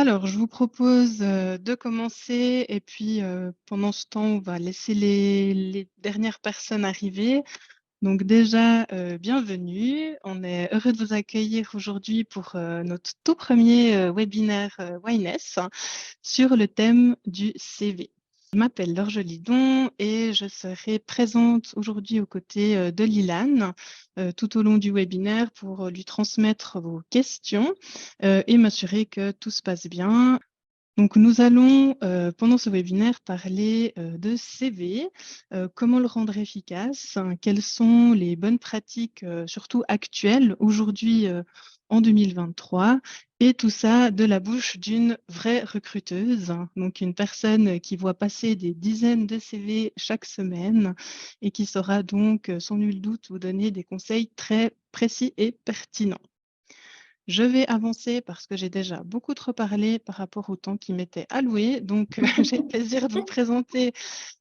Alors, je vous propose, de commencer et puis, pendant ce temps, on va laisser les dernières personnes arriver. Donc déjà, bienvenue. On est heureux de vous accueillir aujourd'hui pour, notre tout premier webinaire, Wellness sur le thème du CV. Je m'appelle Laure Jolidon et je serai présente aujourd'hui aux côtés, de Lilane, tout au long du webinaire pour, lui transmettre vos questions, et m'assurer que tout se passe bien. Donc nous allons, pendant ce webinaire parler, de CV, comment le rendre efficace, hein, quelles sont les bonnes pratiques, surtout actuelles, aujourd'hui, en 2023 et tout ça de la bouche d'une vraie recruteuse, hein. Donc une personne qui voit passer des dizaines de CV chaque semaine et qui saura donc, sans nul doute vous donner des conseils très précis et pertinents. Je vais avancer parce que j'ai déjà beaucoup trop parlé par rapport au temps qui m'était alloué. Donc, j'ai le plaisir de vous présenter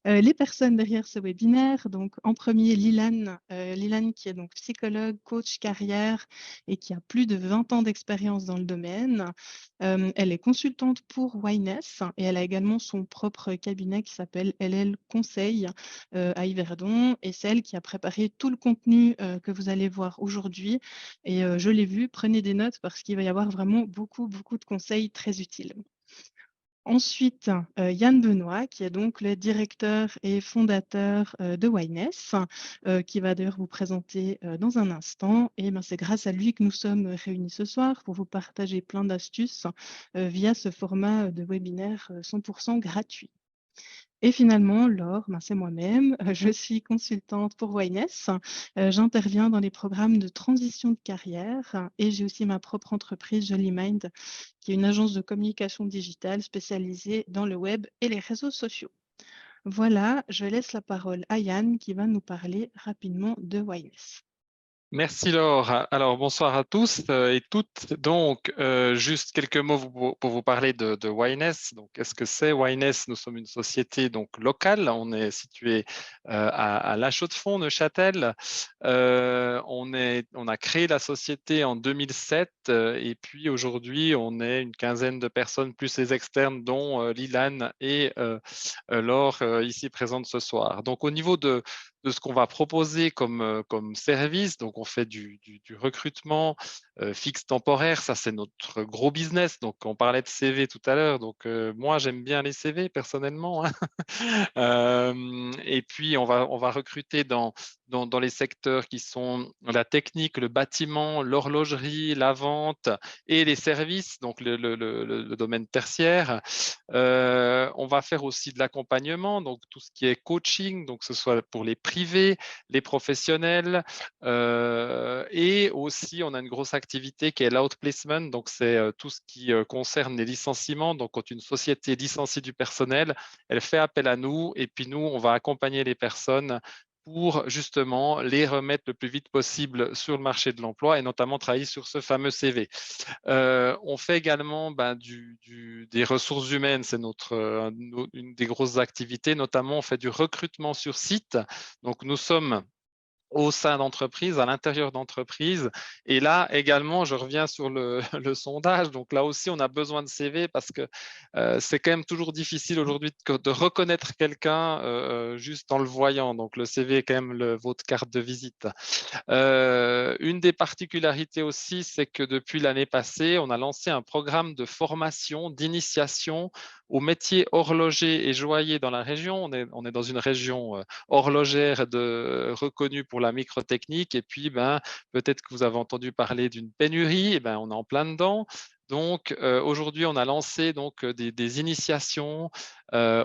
les personnes derrière ce webinaire. Donc, en premier, Lilane, Lilane qui est donc psychologue, coach carrière et qui a plus de 20 ans d'expérience dans le domaine. Elle est consultante pour Wyness et elle a également son propre cabinet qui s'appelle LL Conseil à Yverdon. Et c'est elle qui a préparé tout le contenu que vous allez voir aujourd'hui. Et je l'ai vu, prenez des notes parce qu'il va y avoir vraiment beaucoup, beaucoup de conseils très utiles. Ensuite, Yann Benoît, qui est donc le directeur et fondateur de Wyness, qui va d'ailleurs vous présenter dans un instant. Et c'est grâce à lui que nous sommes réunis ce soir pour vous partager plein d'astuces via ce format de webinaire 100% gratuit. Et finalement, Laure, c'est moi-même. Je suis consultante pour Wyness. J'interviens dans les programmes de transition de carrière et j'ai aussi ma propre entreprise, Jolly Mind, qui est une agence de communication digitale spécialisée dans le web et les réseaux sociaux. Voilà, je laisse la parole à Yann qui va nous parler rapidement de Wyness. Merci Laure. Alors bonsoir à tous et toutes. Donc juste quelques mots pour vous parler de Wyness. Donc qu'est-ce que c'est Wyness? Nous sommes une société donc locale. On est situé à La Chaux-de-Fonds, Neuchâtel. On a créé la société en 2007 et puis aujourd'hui on est une quinzaine de personnes plus les externes dont Lilane et Laure ici présentes ce soir. Donc au niveau de ce qu'on va proposer comme service. Donc, on fait du recrutement fixe temporaire. Ça, c'est notre gros business. Donc, on parlait de CV tout à l'heure. Donc, moi, j'aime bien les CV personnellement, hein. Et puis, on va recruter dans les secteurs qui sont la technique, le bâtiment, l'horlogerie, la vente et les services, donc le domaine tertiaire. On va faire aussi de l'accompagnement, donc tout ce qui est coaching, donc que ce soit pour les privés, les professionnels, et aussi on a une grosse activité qui est l'outplacement, donc c'est tout ce qui concerne les licenciements. Donc quand une société licencie du personnel, elle fait appel à nous et puis nous, on va accompagner les personnes pour justement les remettre le plus vite possible sur le marché de l'emploi et notamment travailler sur ce fameux CV. On fait également des ressources humaines, c'est une des grosses activités, notamment on fait du recrutement sur site. Donc nous sommes au sein d'entreprises, à l'intérieur d'entreprises. Et là également, je reviens sur le sondage. Donc là aussi, on a besoin de CV parce que c'est quand même toujours difficile aujourd'hui de reconnaître quelqu'un juste en le voyant. Donc le CV est quand même votre carte de visite. Une des particularités aussi, c'est que depuis l'année passée, on a lancé un programme de formation, d'initiation au métier horloger et joaillier dans la région. On est dans une région horlogère reconnue pour la microtechnique. Et puis, peut-être que vous avez entendu parler d'une pénurie. On est en plein dedans. Donc, aujourd'hui, on a lancé donc, des initiations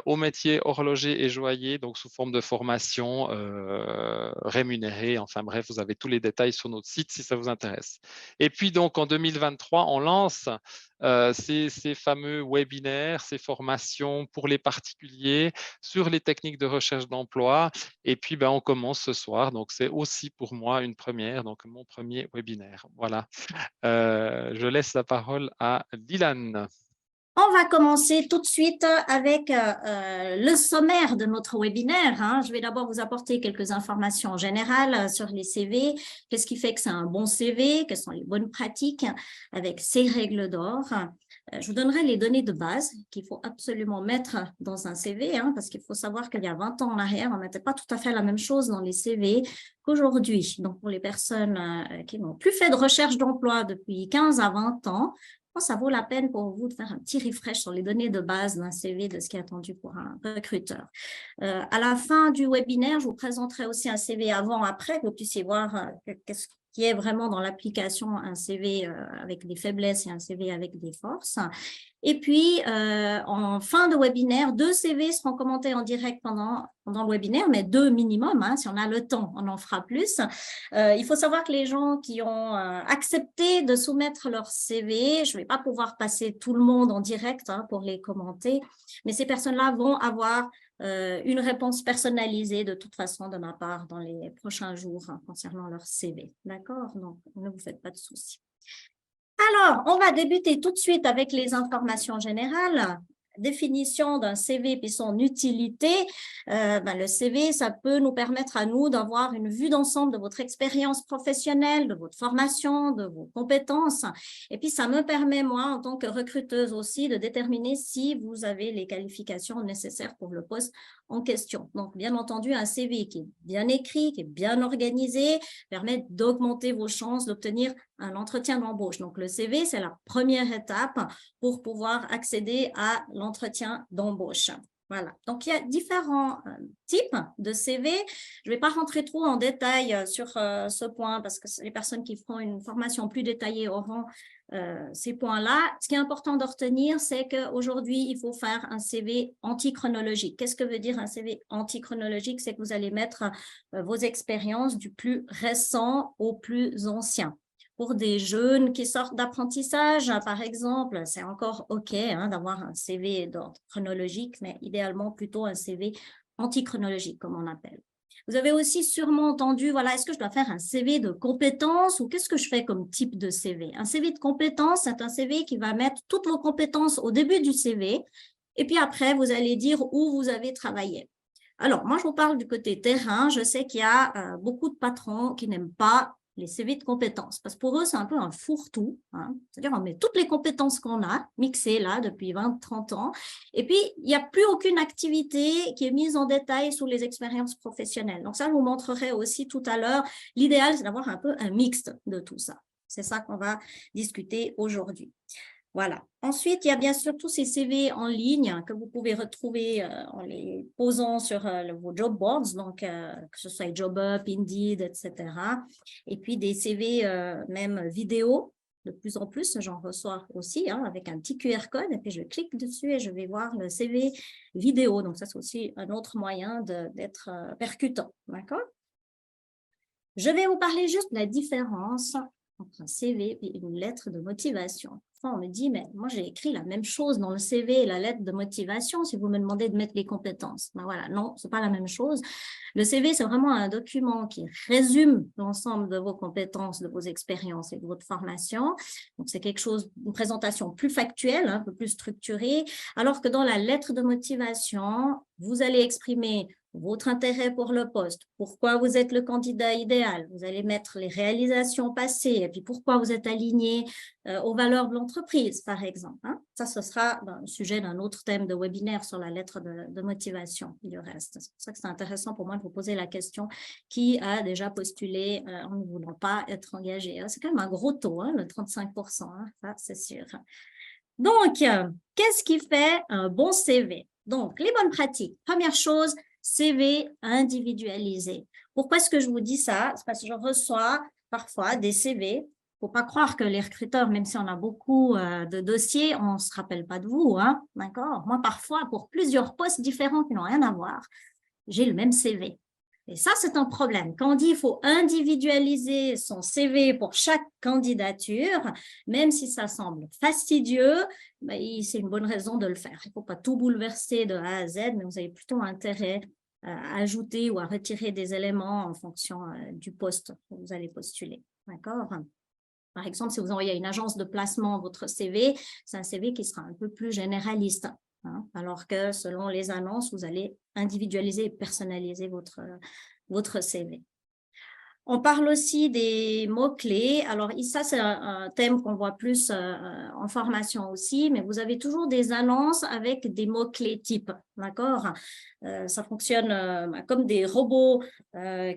au métier horloger et joaillier, donc sous forme de formation rémunérée. Enfin bref, vous avez tous les détails sur notre site si ça vous intéresse. Et puis donc en 2023, on lance ces fameux webinaires, ces formations pour les particuliers sur les techniques de recherche d'emploi. Et puis on commence ce soir. Donc c'est aussi pour moi une première, donc mon premier webinaire. Voilà. Je laisse la parole à Dylan. On va commencer tout de suite avec le sommaire de notre webinaire, hein. Je vais d'abord vous apporter quelques informations générales sur les CV. Qu'est-ce qui fait que c'est un bon CV? Quelles sont les bonnes pratiques avec ces règles d'or? Je vous donnerai les données de base qu'il faut absolument mettre dans un CV, hein, parce qu'il faut savoir qu'il y a 20 ans en arrière, on ne mettait pas tout à fait la même chose dans les CV qu'aujourd'hui. Donc, pour les personnes qui n'ont plus fait de recherche d'emploi depuis 15 à 20 ans, ça vaut la peine pour vous de faire un petit refresh sur les données de base d'un CV, de ce qui est attendu pour un recruteur. À la fin du webinaire, je vous présenterai aussi un CV avant-après, que vous puissiez voir qu'est-ce qui est vraiment dans l'application un CV avec des faiblesses et un CV avec des forces. Et puis, en fin de webinaire, 2 CV seront commentés en direct pendant le webinaire, mais 2 minimum, hein, si on a le temps, on en fera plus. Il faut savoir que les gens qui ont accepté de soumettre leur CV, je ne vais pas pouvoir passer tout le monde en direct hein, pour les commenter, mais ces personnes-là vont avoir une réponse personnalisée de toute façon de ma part dans les prochains jours hein, concernant leur CV. D'accord? Donc, ne vous faites pas de soucis. Alors, on va débuter tout de suite avec les informations générales. Définition d'un CV puis son utilité. Le CV, ça peut nous permettre à nous d'avoir une vue d'ensemble de votre expérience professionnelle, de votre formation, de vos compétences. Et puis, ça me permet, moi, en tant que recruteuse aussi, de déterminer si vous avez les qualifications nécessaires pour le poste en question. Donc, bien entendu, un CV qui est bien écrit, qui est bien organisé, permet d'augmenter vos chances d'obtenir un entretien d'embauche. Donc, le CV, c'est la première étape pour pouvoir accéder à l'entretien d'embauche. Voilà. Donc, il y a différents types de CV. Je ne vais pas rentrer trop en détail sur ce point parce que les personnes qui feront une formation plus détaillée auront ces points-là. Ce qui est important de retenir, c'est qu'aujourd'hui, il faut faire un CV antichronologique. Qu'est-ce que veut dire un CV antichronologique? C'est que vous allez mettre vos expériences du plus récent au plus ancien. Pour des jeunes qui sortent d'apprentissage, par exemple, c'est encore OK hein, d'avoir un CV d'ordre chronologique, mais idéalement plutôt un CV antichronologique, comme on appelle. Vous avez aussi sûrement entendu, voilà, est-ce que je dois faire un CV de compétences ou qu'est-ce que je fais comme type de CV? Un CV de compétences, c'est un CV qui va mettre toutes vos compétences au début du CV et puis après, vous allez dire où vous avez travaillé. Alors, moi, je vous parle du côté terrain. Je sais qu'il y a beaucoup de patrons qui n'aiment pas les CV de compétences, parce que pour eux, c'est un peu un fourre-tout. Hein. C'est-à-dire, on met toutes les compétences qu'on a, mixées là, depuis 20-30 ans, et puis, il n'y a plus aucune activité qui est mise en détail sur les expériences professionnelles. Donc ça, je vous montrerai aussi tout à l'heure. L'idéal, c'est d'avoir un peu un mixte de tout ça. C'est ça qu'on va discuter aujourd'hui. Voilà. Ensuite, il y a bien sûr tous ces CV en ligne que vous pouvez retrouver en les posant sur vos job boards, donc que ce soit JobUp, Indeed, etc. Et puis des CV même vidéo, de plus en plus, j'en reçois aussi hein, avec un petit QR code et puis je clique dessus et je vais voir le CV vidéo. Donc ça, c'est aussi un autre moyen d'être percutant. D'accord? Je vais vous parler juste de la différence entre un CV et une lettre de motivation. Enfin, on me dit, mais moi, j'ai écrit la même chose dans le CV et la lettre de motivation si vous me demandez de mettre les compétences. Ben voilà, non, ce n'est pas la même chose. Le CV, c'est vraiment un document qui résume l'ensemble de vos compétences, de vos expériences et de votre formation. Donc, c'est quelque chose, une présentation plus factuelle, un peu plus structurée, alors que dans la lettre de motivation, vous allez exprimer votre intérêt pour le poste, pourquoi vous êtes le candidat idéal, vous allez mettre les réalisations passées et puis pourquoi vous êtes aligné aux valeurs de l'entreprise, par exemple. Hein. Ça, ce sera le sujet d'un autre thème de webinaire sur la lettre de motivation, du reste. C'est pour ça que c'est intéressant pour moi de vous poser la question qui a déjà postulé en ne voulant pas être engagé. C'est quand même un gros taux, hein, le 35%, hein, ça c'est sûr. Donc, qu'est-ce qui fait un bon CV? Donc, les bonnes pratiques. Première chose, CV individualisé. Pourquoi est-ce que je vous dis ça? C'est parce que je reçois parfois des CV. Il ne faut pas croire que les recruteurs, même si on a beaucoup de dossiers, on ne se rappelle pas de vous. Hein? D'accord? Moi, parfois, pour plusieurs postes différents qui n'ont rien à voir, j'ai le même CV. Et ça, c'est un problème. Quand on dit qu'il faut individualiser son CV pour chaque candidature, même si ça semble fastidieux, c'est une bonne raison de le faire. Il ne faut pas tout bouleverser de A à Z, mais vous avez plutôt intérêt à ajouter ou à retirer des éléments en fonction du poste que vous allez postuler. D'accord ? Par exemple, si vous envoyez à une agence de placement votre CV, c'est un CV qui sera un peu plus généraliste. Hein, alors que selon les annonces, vous allez individualiser et personnaliser votre CV. On parle aussi des mots-clés. Alors, ça, c'est un thème qu'on voit plus en formation aussi, mais vous avez toujours des annonces avec des mots-clés types, d'accord? Ça fonctionne comme des robots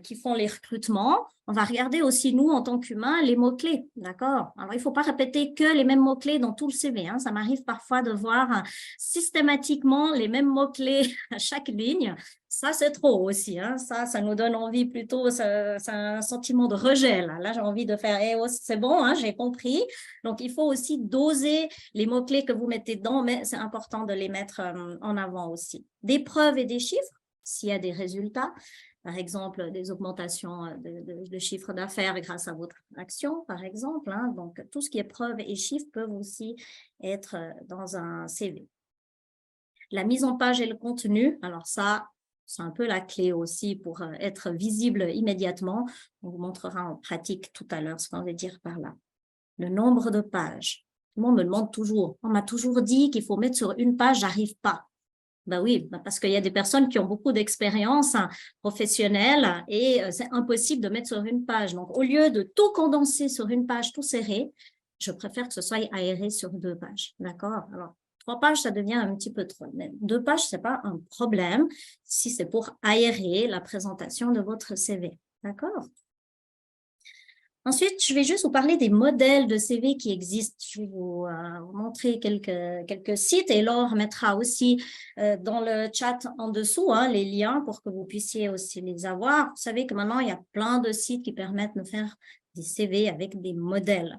qui font les recrutements. On va regarder aussi, nous, en tant qu'humains, les mots-clés, d'accord? Alors, il ne faut pas répéter que les mêmes mots-clés dans tout le CV, hein. Ça m'arrive parfois de voir systématiquement les mêmes mots-clés à chaque ligne. Ça, c'est trop aussi, hein. Ça nous donne envie plutôt, c'est un sentiment de rejet. Là j'ai envie de faire, oh, c'est bon, hein, j'ai compris. Donc, il faut aussi doser les mots-clés que vous mettez dedans, mais c'est important de les mettre en avant aussi. Des preuves et des chiffres, s'il y a des résultats. Par exemple, des augmentations de chiffre d'affaires grâce à votre action, par exemple, hein. Donc, tout ce qui est preuves et chiffres peuvent aussi être dans un CV. La mise en page et le contenu, alors ça, c'est un peu la clé aussi pour être visible immédiatement. On vous montrera en pratique tout à l'heure ce qu'on veut dire par là. Le nombre de pages. Tout le monde me demande toujours. On m'a toujours dit qu'il faut mettre sur une page, j'arrive pas. Ben oui, parce qu'il y a des personnes qui ont beaucoup d'expérience professionnelle et c'est impossible de mettre sur une page. Donc, au lieu de tout condenser sur une page tout serré, je préfère que ce soit aéré sur 2 pages. D'accord? Alors, 3 pages, ça devient un petit peu trop. Mais 2 pages, ce n'est pas un problème si c'est pour aérer la présentation de votre CV. D'accord? Ensuite, je vais juste vous parler des modèles de CV qui existent. Je vais vous montrer quelques sites et Laure mettra aussi dans le chat en dessous hein, les liens pour que vous puissiez aussi les avoir. Vous savez que maintenant, il y a plein de sites qui permettent de faire des CV avec des modèles.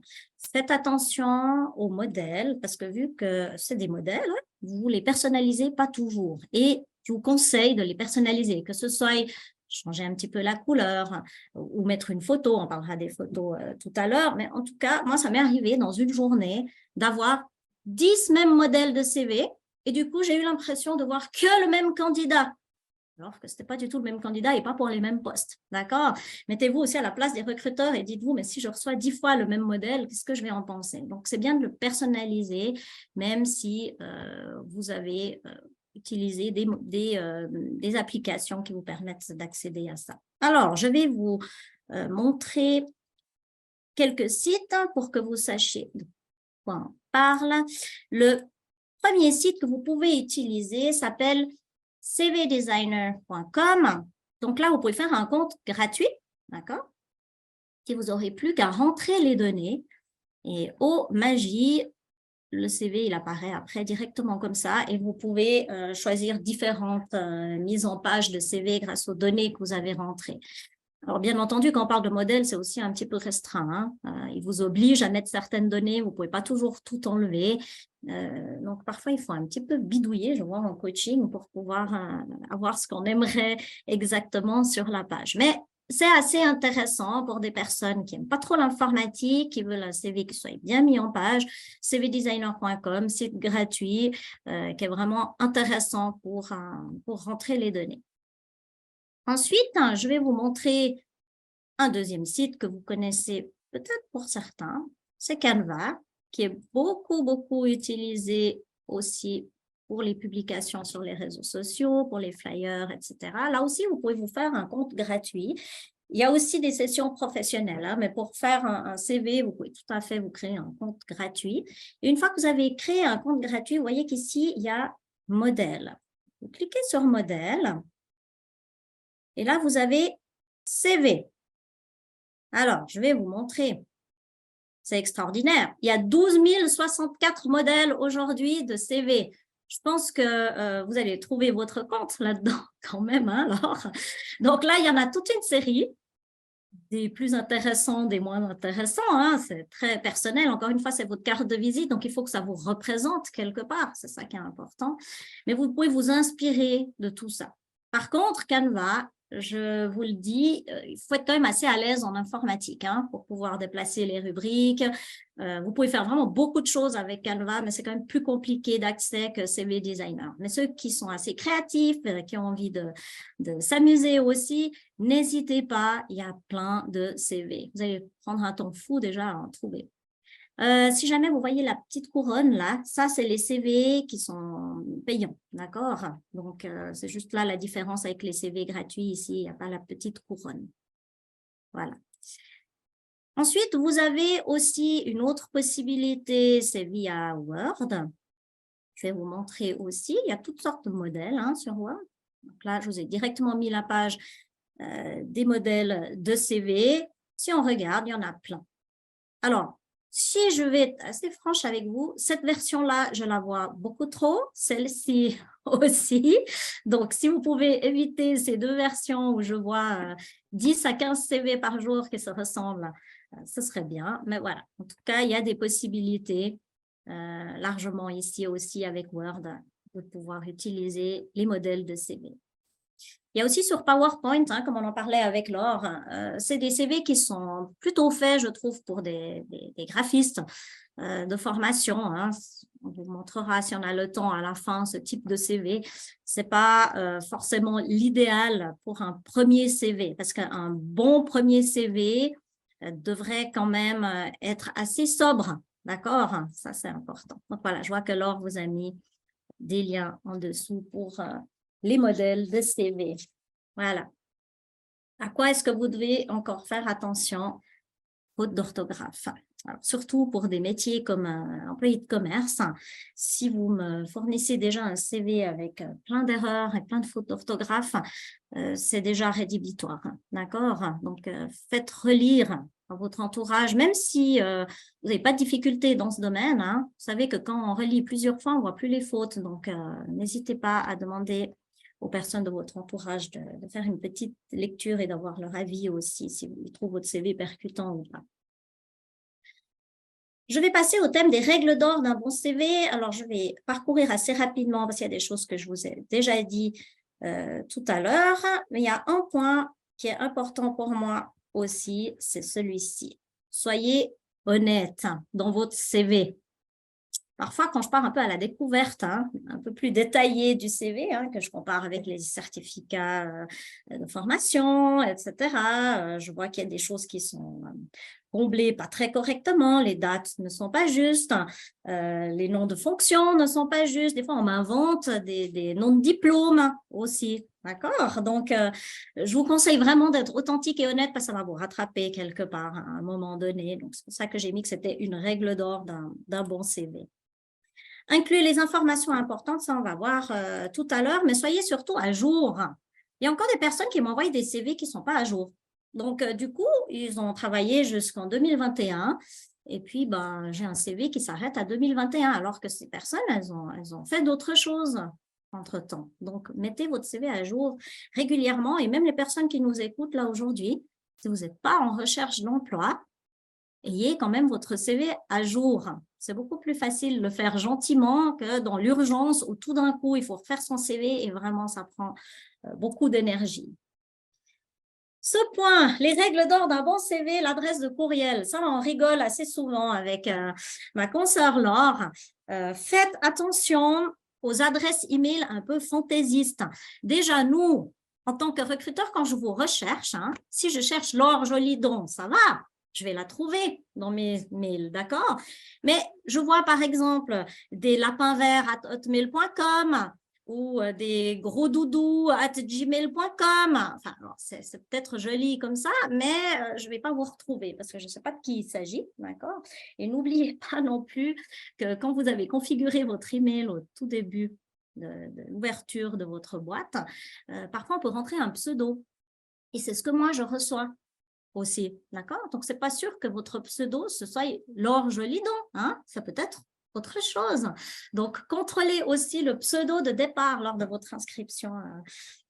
Faites attention aux modèles parce que vu que c'est des modèles, vous les personnalisez pas toujours. Et je vous conseille de les personnaliser, que ce soit changer un petit peu la couleur ou mettre une photo, on parlera des photos tout à l'heure, mais en tout cas, moi, ça m'est arrivé dans une journée d'avoir 10 mêmes modèles de CV et du coup, j'ai eu l'impression de voir que le même candidat, alors que ce n'était pas du tout le même candidat et pas pour les mêmes postes, d'accord? Mettez-vous aussi à la place des recruteurs et dites-vous, mais si je reçois 10 fois le même modèle, qu'est-ce que je vais en penser? Donc, c'est bien de le personnaliser, même si vous avez utiliser des applications qui vous permettent d'accéder à ça. Alors, je vais vous montrer quelques sites pour que vous sachiez de quoi on parle. Le premier site que vous pouvez utiliser s'appelle cvdesigner.com. Donc là, vous pouvez faire un compte gratuit, d'accord? Si vous n'aurez plus qu'à rentrer les données et oh magie, le CV, il apparaît après directement comme ça et vous pouvez choisir différentes mises en page de CV grâce aux données que vous avez rentrées. Alors, bien entendu, quand on parle de modèle, c'est aussi un petit peu restreint. Hein. Il vous oblige à mettre certaines données, vous ne pouvez pas toujours tout enlever. Donc, parfois, il faut un petit peu bidouiller, je vois, en coaching pour pouvoir avoir ce qu'on aimerait exactement sur la page. Mais c'est assez intéressant pour des personnes qui n'aiment pas trop l'informatique, qui veulent un CV qui soit bien mis en page. cvdesigner.com, site gratuit qui est vraiment intéressant pour rentrer les données. Ensuite, je vais vous montrer un deuxième site que vous connaissez peut-être pour certains. C'est Canva, qui est beaucoup utilisé aussi pour les publications sur les réseaux sociaux, pour les flyers, etc. Là aussi, vous pouvez vous faire un compte gratuit. Il y a aussi des sessions professionnelles, hein, mais pour faire un CV, vous pouvez tout à fait vous créer un compte gratuit. Et une fois que vous avez créé un compte gratuit, vous voyez qu'ici, il y a modèle. Vous cliquez sur modèle. Et là, vous avez CV. Alors, je vais vous montrer. C'est extraordinaire. Il y a 12 064 modèles aujourd'hui de CV. Je pense que vous allez trouver votre compte là-dedans quand même. Hein, alors. Donc là, il y en a toute une série, des plus intéressants, des moins intéressants. Hein, c'est très personnel. Encore une fois, c'est votre carte de visite, donc il faut que ça vous représente quelque part. C'est ça qui est important. Mais vous pouvez vous inspirer de tout ça. Par contre, Canva, je vous le dis, il faut être quand même assez à l'aise en informatique hein, pour pouvoir déplacer les rubriques. Vous pouvez faire vraiment beaucoup de choses avec Canva, mais c'est quand même plus compliqué d'accès que CV Designer. Mais ceux qui sont assez créatifs, qui ont envie de s'amuser aussi, n'hésitez pas, il y a plein de CV. Vous allez prendre un temps fou déjà à en trouver. Si jamais vous voyez la petite couronne là, ça c'est les CV qui sont payants, d'accord? Donc c'est juste là la différence avec les CV gratuits ici, il n'y a pas la petite couronne. Voilà. Ensuite, vous avez aussi une autre possibilité, c'est via Word. Je vais vous montrer aussi, il y a toutes sortes de modèles sur Word. Donc là, je vous ai directement mis la page des modèles de CV. Si on regarde, il y en a plein. Alors, si je vais être assez franche avec vous, cette version-là, je la vois beaucoup trop, celle-ci aussi. Donc, si vous pouvez éviter ces deux versions où je vois 10 à 15 CV par jour qui se ressemblent, ce serait bien. Mais voilà, en tout cas, il y a des possibilités largement ici aussi avec Word de pouvoir utiliser les modèles de CV. Il y a aussi sur PowerPoint, comme on en parlait avec Laure, c'est des CV qui sont plutôt faits, je trouve, pour des graphistes de formation. On vous montrera, si on a le temps à la fin, ce type de CV. Ce n'est pas forcément l'idéal pour un premier CV, parce qu'un bon premier CV devrait quand même être assez sobre. D'accord? Ça, c'est important. Donc voilà, je vois que Laure vous a mis des liens en dessous pour les modèles de CV. Voilà. À quoi est-ce que vous devez encore faire attention? Faute d'orthographe. Surtout pour des métiers comme employé de commerce, si vous me fournissez déjà un CV avec plein d'erreurs et plein de fautes d'orthographe, c'est déjà rédhibitoire. D'accord? Donc, faites relire à votre entourage, même si vous n'avez pas de difficulté dans ce domaine. Vous savez que quand on relit plusieurs fois, on ne voit plus les fautes. Donc, n'hésitez pas à demander aux personnes de votre entourage de faire une petite lecture et d'avoir leur avis aussi, si vous trouvez votre CV percutant ou pas. Je vais passer au thème des règles d'or d'un bon CV. Alors, je vais parcourir assez rapidement parce qu'il y a des choses que je vous ai déjà dit tout à l'heure. Mais il y a un point qui est important pour moi aussi, c'est celui-ci. Soyez honnête dans votre CV. Parfois, quand je pars un peu à la découverte, un peu plus détaillée du CV, que je compare avec les certificats de formation, etc., je vois qu'il y a des choses qui sont comblées pas très correctement, les dates ne sont pas justes, les noms de fonctions ne sont pas justes. Des fois, on m'invente des noms de diplômes aussi. D'accord? Donc, je vous conseille vraiment d'être authentique et honnête parce que ça va vous rattraper quelque part à un moment donné. Donc, c'est pour ça que j'ai mis que c'était une règle d'or d'un bon CV. Incluez les informations importantes, ça on va voir tout à l'heure, mais soyez surtout à jour. Il y a encore des personnes qui m'envoient des CV qui ne sont pas à jour. Donc, du coup, ils ont travaillé jusqu'en 2021 et puis j'ai un CV qui s'arrête à 2021 alors que ces personnes, elles ont fait d'autres choses entre-temps. Donc, mettez votre CV à jour régulièrement et même les personnes qui nous écoutent là aujourd'hui, si vous n'êtes pas en recherche d'emploi, ayez quand même votre CV à jour. C'est beaucoup plus facile de le faire gentiment que dans l'urgence où tout d'un coup, il faut refaire son CV et vraiment, ça prend beaucoup d'énergie. Ce point, les règles d'or d'un bon CV, l'adresse de courriel, ça on rigole assez souvent avec ma consoeur Laure. Faites attention aux adresses email un peu fantaisistes. Déjà, nous, en tant que recruteur, quand je vous recherche, si je cherche Laure Jolidon, ça va, je vais la trouver dans mes mails, d'accord? Mais je vois par exemple des lapins verts à hotmail.com ou des gros doudous @gmail.com. Enfin, c'est peut-être joli comme ça, mais je ne vais pas vous retrouver parce que je ne sais pas de qui il s'agit, d'accord? Et n'oubliez pas non plus que quand vous avez configuré votre email au tout début de l'ouverture de votre boîte, parfois on peut rentrer un pseudo. Et c'est ce que moi je reçois aussi, d'accord? Donc, ce n'est pas sûr que votre pseudo, ce soit Laure Jolidon, ça peut être autre chose. Donc, contrôlez aussi le pseudo de départ lors de votre inscription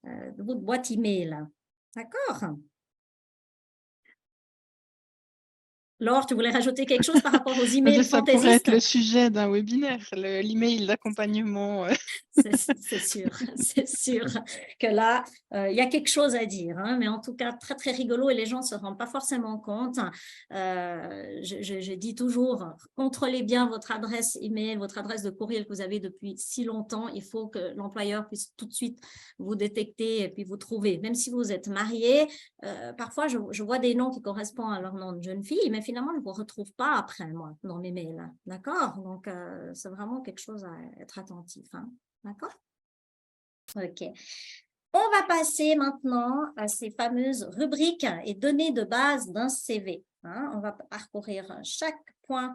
de votre boîte email. D'accord? Laure, tu voulais rajouter quelque chose par rapport aux emails Ça pourrait être fantaisistes? le sujet d'un webinaire, l'email d'accompagnement. C'est sûr, c'est sûr que là, il y a quelque chose à dire, mais en tout cas, très, très rigolo et les gens ne se rendent pas forcément compte. Je dis toujours, contrôlez bien votre adresse email, votre adresse de courriel que vous avez depuis si longtemps. Il faut que l'employeur puisse tout de suite vous détecter et puis vous trouver. Même si vous êtes marié, parfois, je vois des noms qui correspondent à leur nom de jeune fille, mais finalement, je ne vous retrouve pas après, moi, dans mes mails. D'accord? Donc, c'est vraiment quelque chose à être attentif. D'accord? Ok. On va passer maintenant à ces fameuses rubriques et données de base d'un CV. On va parcourir chaque point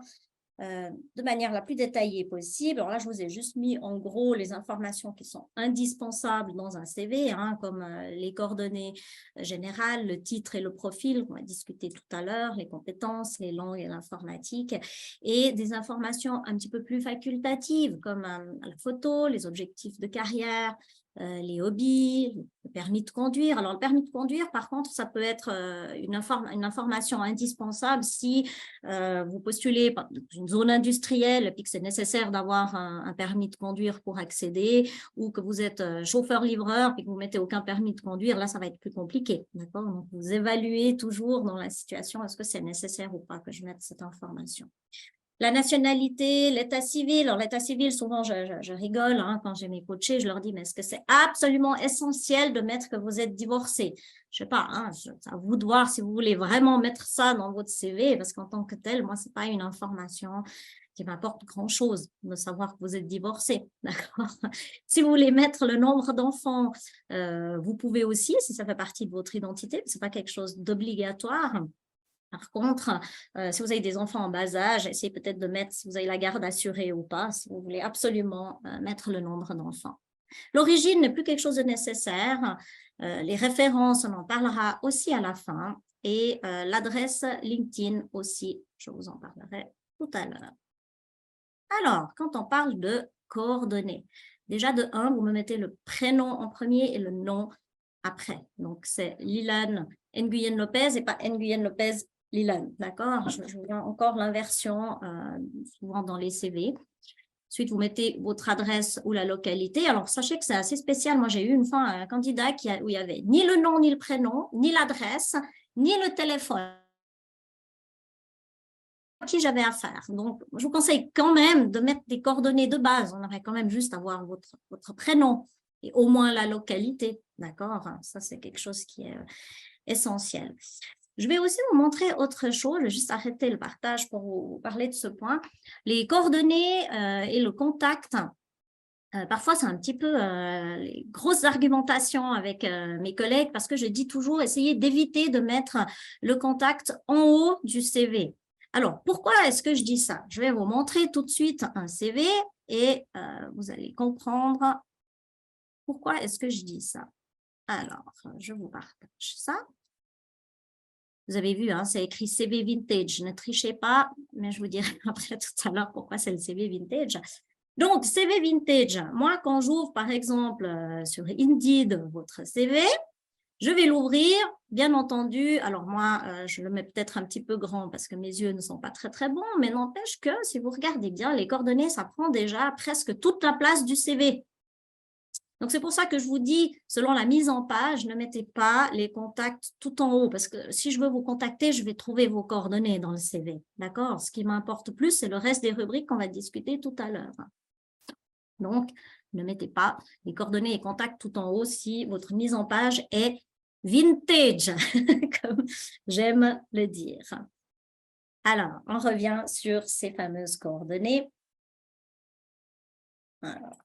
de manière la plus détaillée possible. Alors là, je vous ai juste mis en gros les informations qui sont indispensables dans un CV, comme les coordonnées générales, le titre et le profil, on va discuter tout à l'heure, les compétences, les langues et l'informatique, et des informations un petit peu plus facultatives comme la photo, les objectifs de carrière, les hobbies, le permis de conduire. Alors, le permis de conduire, par contre, ça peut être une information indispensable si vous postulez dans une zone industrielle et que c'est nécessaire d'avoir un permis de conduire pour accéder, ou que vous êtes chauffeur-livreur et que vous ne mettez aucun permis de conduire, là, ça va être plus compliqué. D'accord? Donc, vous évaluez toujours dans la situation, est-ce que c'est nécessaire ou pas que je mette cette information. La nationalité, l'état civil. Alors, l'état civil, souvent, je rigole quand j'ai mes coachés, je leur dis, mais est-ce que c'est absolument essentiel de mettre que vous êtes divorcé? Je ne sais pas, c'est à vous de voir si vous voulez vraiment mettre ça dans votre CV, parce qu'en tant que tel, moi, ce n'est pas une information qui m'apporte grand-chose de savoir que vous êtes divorcé. D'accord? Si vous voulez mettre le nombre d'enfants, vous pouvez aussi, si ça fait partie de votre identité, ce n'est pas quelque chose d'obligatoire. Par contre, si vous avez des enfants en bas âge, essayez peut-être de mettre si vous avez la garde assurée ou pas, si vous voulez absolument mettre le nombre d'enfants. L'origine n'est plus quelque chose de nécessaire. Les références, on en parlera aussi à la fin. Et l'adresse LinkedIn aussi, je vous en parlerai tout à l'heure. Alors, quand on parle de coordonnées, déjà de 1, vous me mettez le prénom en premier et le nom après. Donc, c'est Lilan Nguyen Lopez et pas Nguyen Lopez Lilan, d'accord? Je vois encore l'inversion souvent dans les CV. Ensuite, vous mettez votre adresse ou la localité. Alors, sachez que c'est assez spécial. Moi, j'ai eu une fois un candidat où il n'y avait ni le nom, ni le prénom, ni l'adresse, ni le téléphone à qui j'avais affaire. Donc, je vous conseille quand même de mettre des coordonnées de base. On aurait quand même juste à avoir votre prénom et au moins la localité, d'accord? Ça, c'est quelque chose qui est essentiel. Je vais aussi vous montrer autre chose, je vais juste arrêter le partage pour vous parler de ce point. Les coordonnées et le contact, parfois c'est un petit peu les grosses argumentations avec mes collègues parce que je dis toujours essayez d'éviter de mettre le contact en haut du CV. Alors, pourquoi est-ce que je dis ça? Je vais vous montrer tout de suite un CV et vous allez comprendre pourquoi est-ce que je dis ça. Alors, je vous partage ça. Vous avez vu, c'est écrit CV Vintage. Ne trichez pas, mais je vous dirai après tout à l'heure pourquoi c'est le CV Vintage. Donc, CV Vintage. Moi, quand j'ouvre, par exemple, sur Indeed, votre CV, je vais l'ouvrir, bien entendu. Alors, moi, je le mets peut-être un petit peu grand parce que mes yeux ne sont pas très, très bons, mais n'empêche que si vous regardez bien, les coordonnées, ça prend déjà presque toute la place du CV. Donc, c'est pour ça que je vous dis, selon la mise en page, ne mettez pas les contacts tout en haut parce que si je veux vous contacter, je vais trouver vos coordonnées dans le CV. D'accord? Ce qui m'importe plus, c'est le reste des rubriques qu'on va discuter tout à l'heure. Donc, ne mettez pas les coordonnées et contacts tout en haut si votre mise en page est vintage, comme j'aime le dire. Alors, on revient sur ces fameuses coordonnées. Alors,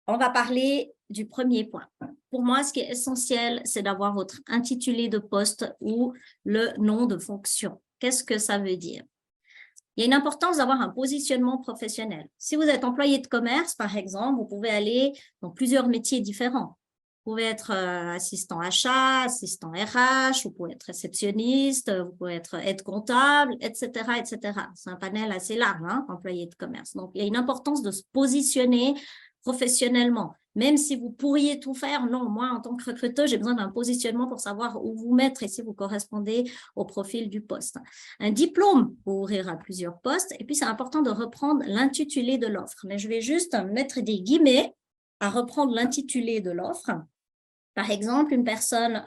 on va parler du premier point. Pour moi, ce qui est essentiel, c'est d'avoir votre intitulé de poste ou le nom de fonction. Qu'est-ce que ça veut dire? Il y a une importance d'avoir un positionnement professionnel. Si vous êtes employé de commerce, par exemple, vous pouvez aller dans plusieurs métiers différents. Vous pouvez être assistant achat, assistant RH, vous pouvez être réceptionniste, vous pouvez être aide-comptable, etc., etc. C'est un panel assez large, employé de commerce. Donc, il y a une importance de se positionner professionnellement. Même si vous pourriez tout faire, non, moi, en tant que recruteur, j'ai besoin d'un positionnement pour savoir où vous mettre et si vous correspondez au profil du poste. Un diplôme pour ouvrir à plusieurs postes. Et puis, c'est important de reprendre l'intitulé de l'offre. Mais je vais juste mettre des guillemets à reprendre l'intitulé de l'offre. Par exemple, une personne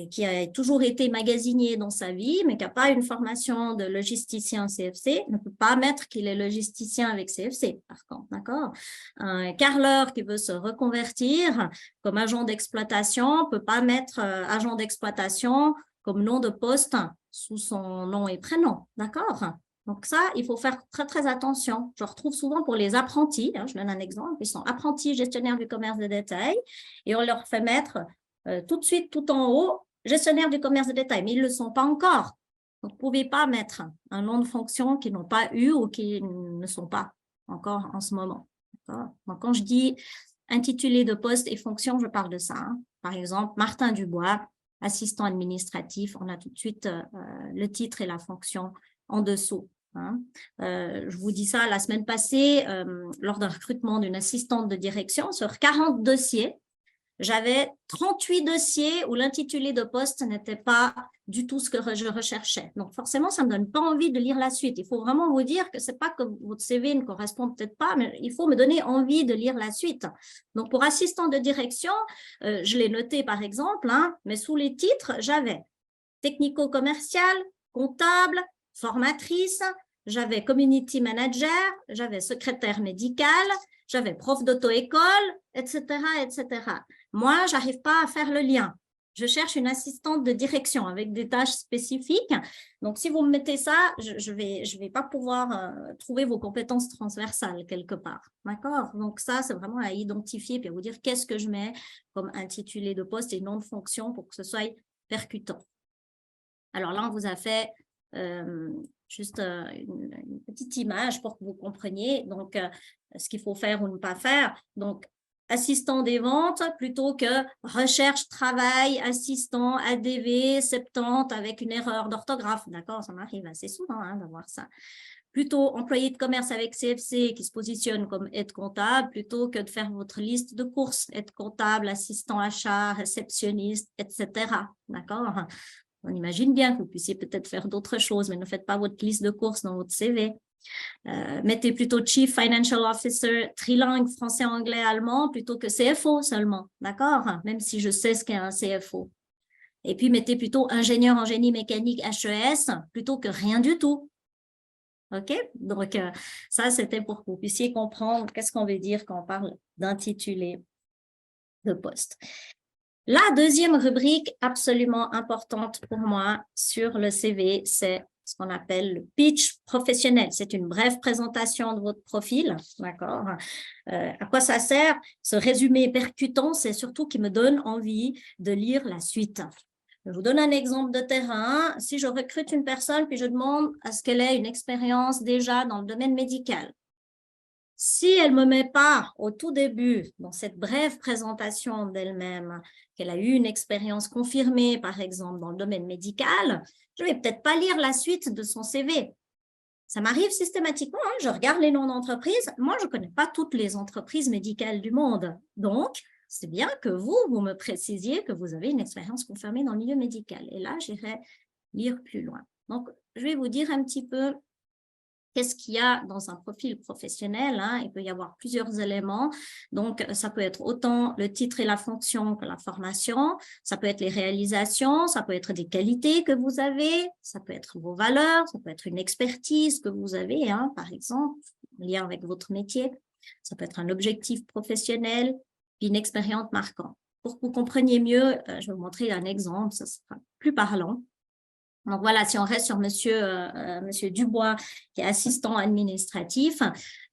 qui a toujours été magasinier dans sa vie, mais qui n'a pas une formation de logisticien CFC, ne peut pas mettre qu'il est logisticien avec CFC, par contre, d'accord? Un carreleur qui veut se reconvertir comme agent d'exploitation ne peut pas mettre agent d'exploitation comme nom de poste sous son nom et prénom, d'accord? Donc ça, il faut faire très, très attention. Je retrouve souvent pour les apprentis, hein, je donne un exemple, ils sont apprentis gestionnaires du commerce de détail et on leur fait mettre tout de suite, tout en haut, gestionnaire du commerce de détail, mais ils ne le sont pas encore. Donc, vous ne pouvez pas mettre un nom de fonction qu'ils n'ont pas eu ou qui ne sont pas encore en ce moment. Donc, quand je dis intitulé de poste et fonction, je parle de ça. Hein. Par exemple, Martin Dubois, assistant administratif, on a tout de suite le titre et la fonction en dessous. Hein. Je vous dis ça la semaine passée, lors d'un recrutement d'une assistante de direction, sur 40 dossiers, j'avais 38 dossiers où l'intitulé de poste n'était pas du tout ce que je recherchais. Donc, forcément, ça ne me donne pas envie de lire la suite. Il faut vraiment vous dire que ce n'est pas que votre CV ne correspond peut-être pas, mais il faut me donner envie de lire la suite. Donc, pour assistant de direction, je l'ai noté par exemple, hein, mais sous les titres, j'avais technico-commercial, comptable, formatrice, j'avais community manager, j'avais secrétaire médicale, j'avais prof d'auto-école, etc., etc. Moi, je n'arrive pas à faire le lien. Je cherche une assistante de direction avec des tâches spécifiques. Donc, si vous me mettez ça, je vais pas pouvoir trouver vos compétences transversales quelque part. D'accord? Donc, ça, c'est vraiment à identifier puis à vous dire qu'est-ce que je mets comme intitulé de poste et nom de fonction pour que ce soit percutant. Alors là, on vous a fait juste une petite image pour que vous compreniez donc, ce qu'il faut faire ou ne pas faire. Donc, assistant des ventes plutôt que recherche, travail, assistant, ADV, 70 avec une erreur d'orthographe. D'accord, ça m'arrive assez souvent hein, d'avoir ça. Plutôt employé de commerce avec CFC qui se positionne comme aide comptable plutôt que de faire votre liste de courses, aide comptable, assistant achat, réceptionniste, etc. D'accord? On imagine bien que vous puissiez peut-être faire d'autres choses, mais ne faites pas votre liste de courses dans votre CV. Mettez plutôt Chief Financial Officer, trilingue, français, anglais, allemand, plutôt que CFO seulement, d'accord? Même si je sais ce qu'est un CFO. Et puis, mettez plutôt ingénieur en génie mécanique HES, plutôt que rien du tout. OK? Donc, ça, c'était pour que vous puissiez comprendre qu'est-ce qu'on veut dire quand on parle d'intitulé de poste. La deuxième rubrique absolument importante pour moi sur le CV, c'est ce qu'on appelle le pitch professionnel. C'est une brève présentation de votre profil, d'accord? À quoi ça sert? Ce résumé percutant, c'est surtout qui me donne envie de lire la suite. Je vous donne un exemple de terrain. Si je recrute une personne, puis je demande à ce qu'elle ait une expérience déjà dans le domaine médical. Si elle ne me met pas au tout début, dans cette brève présentation d'elle-même, qu'elle a eu une expérience confirmée, par exemple, dans le domaine médical, je ne vais peut-être pas lire la suite de son CV. Ça m'arrive systématiquement, hein, je regarde les noms d'entreprises. Moi, je ne connais pas toutes les entreprises médicales du monde. Donc, c'est bien que vous me précisiez que vous avez une expérience confirmée dans le milieu médical. Et là, j'irai lire plus loin. Donc, je vais vous dire un petit peu qu'est-ce qu'il y a dans un profil professionnel, hein? Il peut y avoir plusieurs éléments. Donc, ça peut être autant le titre et la fonction que la formation. Ça peut être les réalisations, ça peut être des qualités que vous avez, ça peut être vos valeurs, ça peut être une expertise que vous avez, hein, par exemple, en lien avec votre métier. Ça peut être un objectif professionnel, puis une expérience marquante. Pour que vous compreniez mieux, je vais vous montrer un exemple, ça sera plus parlant. Donc voilà, si on reste sur monsieur Dubois, qui est assistant administratif,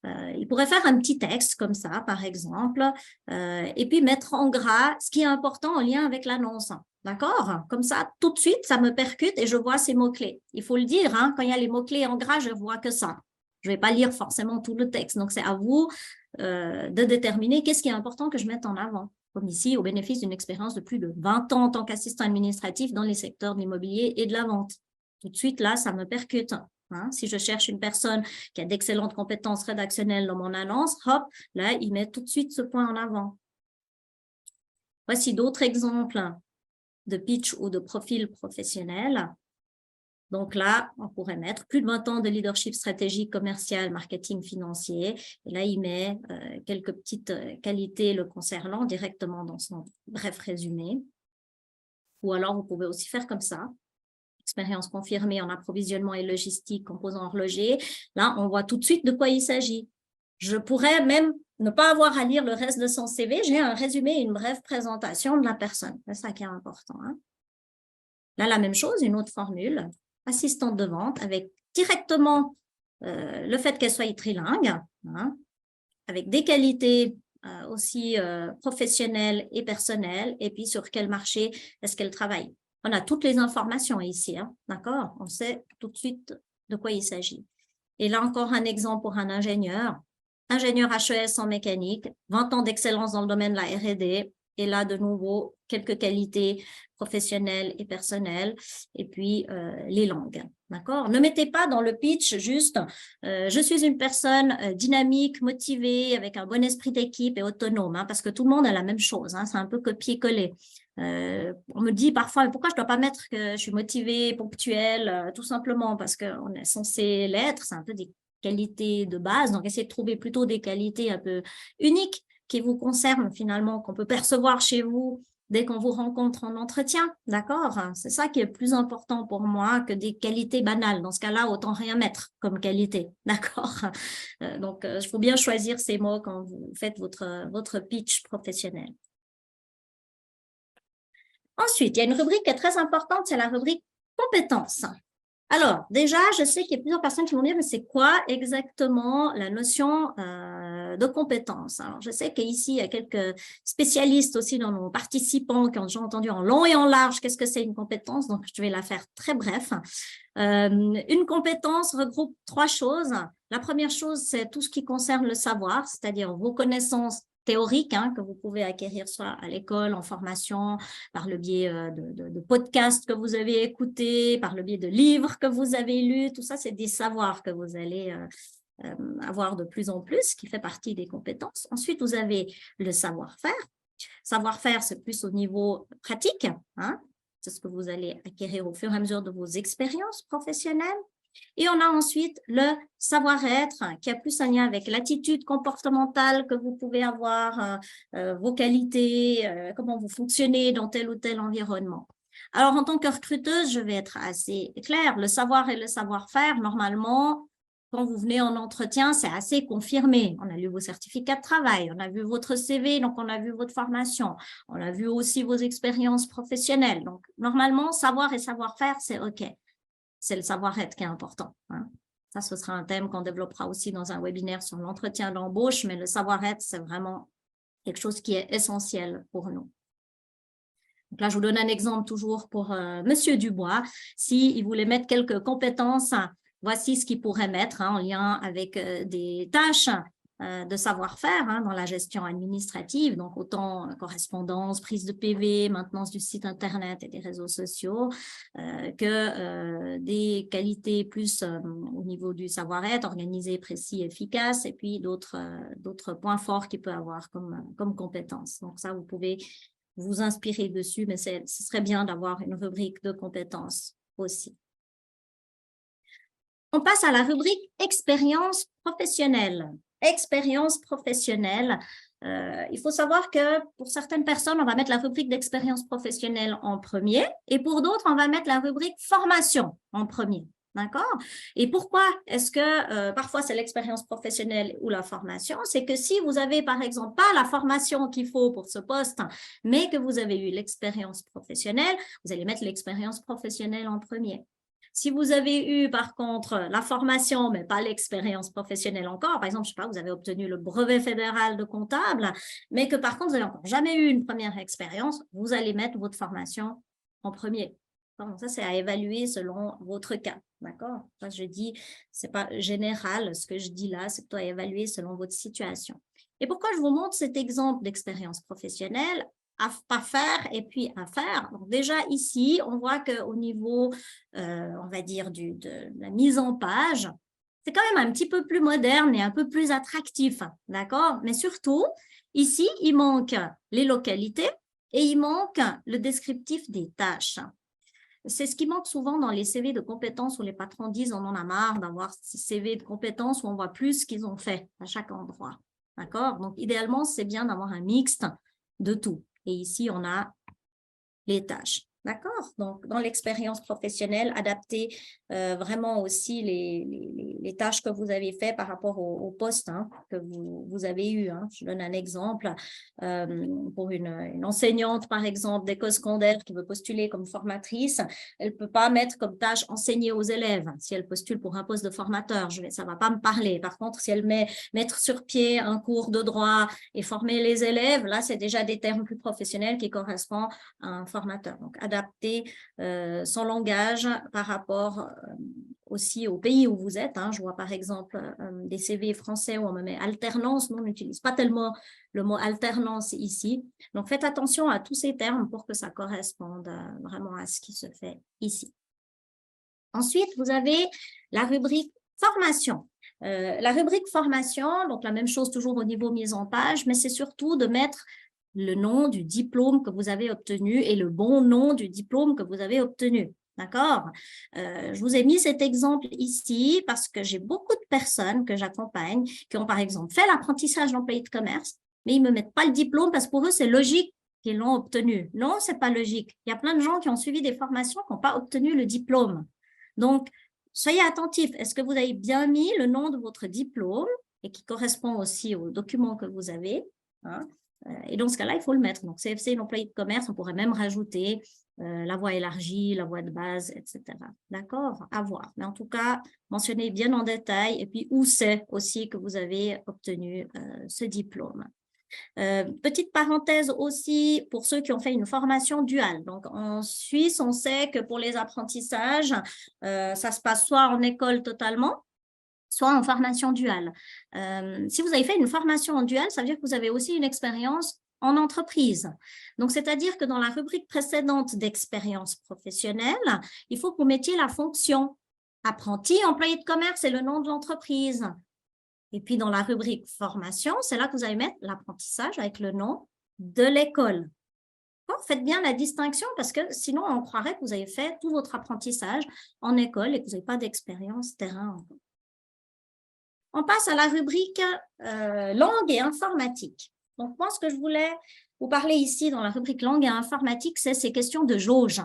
il pourrait faire un petit texte comme ça, par exemple, et puis mettre en gras ce qui est important en lien avec l'annonce. D'accord? Comme ça, tout de suite, ça me percute et je vois ces mots-clés. Il faut le dire, hein, quand il y a les mots-clés en gras, je ne vois que ça. Je ne vais pas lire forcément tout le texte. Donc, c'est à vous de déterminer qu'est-ce qui est important que je mette en avant. Comme ici, au bénéfice d'une expérience de plus de 20 ans en tant qu'assistant administratif dans les secteurs de l'immobilier et de la vente. Tout de suite, là, ça me percute. Hein? Si je cherche une personne qui a d'excellentes compétences rédactionnelles dans mon annonce, hop, là, il met tout de suite ce point en avant. Voici d'autres exemples de pitch ou de profil professionnel. Donc là, on pourrait mettre plus de 20 ans de leadership stratégique, commercial, marketing, financier. Et là, il met quelques petites qualités le concernant directement dans son bref résumé. Ou alors, vous pouvez aussi faire comme ça. Expérience confirmée en approvisionnement et logistique, composants horlogers. Là, on voit tout de suite de quoi il s'agit. Je pourrais même ne pas avoir à lire le reste de son CV. J'ai un résumé et une brève présentation de la personne. C'est ça qui est important. Hein. Là, la même chose, une autre formule. Assistante de vente avec directement le fait qu'elle soit trilingue, hein, avec des qualités aussi professionnelles et personnelles, et puis sur quel marché est-ce qu'elle travaille. On a toutes les informations ici, hein, d'accord? On sait tout de suite de quoi il s'agit. Et là encore un exemple pour un ingénieur HES en mécanique, 20 ans d'excellence dans le domaine de la R&D, et là de nouveau quelques qualités professionnelles et personnelles, et puis les langues. D'accord? Ne mettez pas dans le pitch juste je suis une personne dynamique, motivée, avec un bon esprit d'équipe et autonome, hein, parce que tout le monde a la même chose, hein, c'est un peu copier-coller. On me dit parfois pourquoi je ne dois pas mettre que je suis motivée, ponctuelle, tout simplement parce qu'on est censé l'être, c'est un peu des qualités de base, donc essayez de trouver plutôt des qualités un peu uniques qui vous concernent finalement, qu'on peut percevoir chez vous dès qu'on vous rencontre en entretien, d'accord? C'est ça qui est plus important pour moi que des qualités banales. Dans ce cas-là, autant rien mettre comme qualité, d'accord? Donc, il faut bien choisir ces mots quand vous faites votre pitch professionnel. Ensuite, il y a une rubrique qui est très importante, c'est la rubrique compétences. Alors, déjà, je sais qu'il y a plusieurs personnes qui vont dire, mais c'est quoi exactement la notion de compétence? Alors, je sais qu'ici, il y a quelques spécialistes aussi dans nos participants qui ont déjà entendu en long et en large qu'est-ce que c'est une compétence, donc je vais la faire très bref. Une compétence regroupe 3 choses. La première chose, c'est tout ce qui concerne le savoir, c'est-à-dire vos connaissances théoriques hein, que vous pouvez acquérir soit à l'école, en formation, par le biais de podcasts que vous avez écoutés, par le biais de livres que vous avez lus. Tout ça, c'est des savoirs que vous allez avoir de plus en plus, qui fait partie des compétences. Ensuite, vous avez le savoir-faire. Savoir-faire, c'est plus au niveau pratique. Hein. C'est ce que vous allez acquérir au fur et à mesure de vos expériences professionnelles. Et on a ensuite le savoir-être qui a plus un lien avec l'attitude comportementale que vous pouvez avoir, vos qualités, comment vous fonctionnez dans tel ou tel environnement. Alors, en tant que recruteuse, je vais être assez claire. Le savoir et le savoir-faire, normalement, quand vous venez en entretien, c'est assez confirmé. On a lu vos certificats de travail, on a vu votre CV, donc on a vu votre formation, on a vu aussi vos expériences professionnelles. Donc, normalement, savoir et savoir-faire, c'est OK. C'est le savoir-être qui est important. Hein. Ça, ce sera un thème qu'on développera aussi dans un webinaire sur l'entretien d'embauche, mais le savoir-être, c'est vraiment quelque chose qui est essentiel pour nous. Donc là, je vous donne un exemple toujours pour Monsieur Dubois. S'il voulait mettre quelques compétences, voici ce qu'il pourrait mettre hein, en lien avec des tâches de savoir-faire hein, dans la gestion administrative, donc autant correspondance, prise de PV, maintenance du site Internet et des réseaux sociaux, que des qualités plus au niveau du savoir-être, organisé, précis, efficace, et puis d'autres points forts qu'il peut avoir comme compétences. Donc ça, vous pouvez vous inspirer dessus, mais ce serait bien d'avoir une rubrique de compétences aussi. On passe à la rubrique expérience professionnelle. Expérience professionnelle. Il faut savoir que pour certaines personnes, on va mettre la rubrique d'expérience professionnelle en premier et pour d'autres, on va mettre la rubrique formation en premier. D'accord? Et pourquoi est-ce que parfois c'est l'expérience professionnelle ou la formation? C'est que si vous avez par exemple pas la formation qu'il faut pour ce poste, mais que vous avez eu l'expérience professionnelle, vous allez mettre l'expérience professionnelle en premier. Si vous avez eu, par contre, la formation, mais pas l'expérience professionnelle encore, par exemple, je ne sais pas, vous avez obtenu le brevet fédéral de comptable, mais que par contre, vous n'avez encore jamais eu une première expérience, vous allez mettre votre formation en premier. Donc, ça, c'est à évaluer selon votre cas. D'accord? Je dis, ce n'est pas général, ce que je dis là, c'est plutôt à évaluer selon votre situation. Et pourquoi je vous montre cet exemple d'expérience professionnelle? À pas faire et puis à faire. Donc déjà ici, on voit qu'au niveau, on va dire, de la mise en page, c'est quand même un petit peu plus moderne et un peu plus attractif, d'accord? Mais surtout, ici, il manque les localités et il manque le descriptif des tâches. C'est ce qui manque souvent dans les CV de compétences où les patrons disent on en a marre d'avoir ces CV de compétences où on voit plus ce qu'ils ont fait à chaque endroit, d'accord? Donc idéalement, c'est bien d'avoir un mixte de tout. Et ici, on a les tâches. D'accord? Donc, dans l'expérience professionnelle, adaptez vraiment aussi les tâches que vous avez faites par rapport au poste que vous avez eu. Je donne un exemple pour une enseignante, par exemple, d'école secondaire qui veut postuler comme formatrice. Elle ne peut pas mettre comme tâche enseigner aux élèves. Si elle postule pour un poste de formateur, ça ne va pas me parler. Par contre, si elle mettre sur pied un cours de droit et former les élèves, là, c'est déjà des termes plus professionnels qui correspondent à un formateur. Donc, adapter son langage par rapport aussi au pays où vous êtes. Je vois par exemple des CV français où on me met alternance. Nous, on n'utilise pas tellement le mot alternance ici. Donc, faites attention à tous ces termes pour que ça corresponde vraiment à ce qui se fait ici. Ensuite, vous avez la rubrique formation. La rubrique formation, donc la même chose toujours au niveau mise en page, mais c'est surtout de mettre le nom du diplôme que vous avez obtenu et le bon nom du diplôme que vous avez obtenu. D'accord? Je vous ai mis cet exemple ici parce que j'ai beaucoup de personnes que j'accompagne qui ont par exemple fait l'apprentissage d'employé de commerce, mais ils ne me mettent pas le diplôme parce que pour eux, c'est logique qu'ils l'ont obtenu. Non, ce n'est pas logique. Il y a plein de gens qui ont suivi des formations qui n'ont pas obtenu le diplôme. Donc, soyez attentifs. Est-ce que vous avez bien mis le nom de votre diplôme et qui correspond aussi au document que vous avez? Et dans ce cas-là, il faut le mettre. Donc, CFC, l'employé de commerce, on pourrait même rajouter la voie élargie, la voie de base, etc. D'accord? À voir. Mais en tout cas, mentionnez bien en détail et puis où c'est aussi que vous avez obtenu ce diplôme. Petite parenthèse aussi pour ceux qui ont fait une formation duale. Donc, en Suisse, on sait que pour les apprentissages, ça se passe soit en école totalement, soit en formation duale. Si vous avez fait une formation en duale, ça veut dire que vous avez aussi une expérience en entreprise. Donc, c'est-à-dire que dans la rubrique précédente d'expérience professionnelle, il faut que vous mettiez la fonction apprenti, employé de commerce et le nom de l'entreprise. Et puis, dans la rubrique formation, c'est là que vous allez mettre l'apprentissage avec le nom de l'école. Faites bien la distinction parce que sinon, on croirait que vous avez fait tout votre apprentissage en école et que vous n'avez pas d'expérience terrain. On passe à la rubrique langue et informatique. Donc, moi, ce que je voulais vous parler ici dans la rubrique langue et informatique, c'est ces questions de jauge.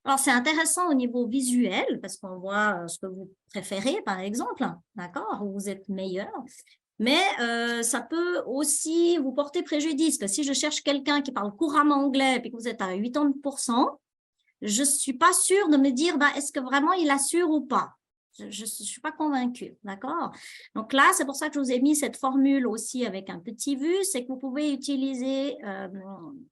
Alors, c'est intéressant au niveau visuel parce qu'on voit ce que vous préférez, par exemple, d'accord, où vous êtes meilleur. Mais ça peut aussi vous porter préjudice. Que si je cherche quelqu'un qui parle couramment anglais et que vous êtes à 80%, je ne suis pas sûre de me dire est-ce que vraiment il assure ou pas. Je ne suis pas convaincue, d'accord? Donc là, c'est pour ça que je vous ai mis cette formule aussi avec un petit vu, c'est que vous pouvez utiliser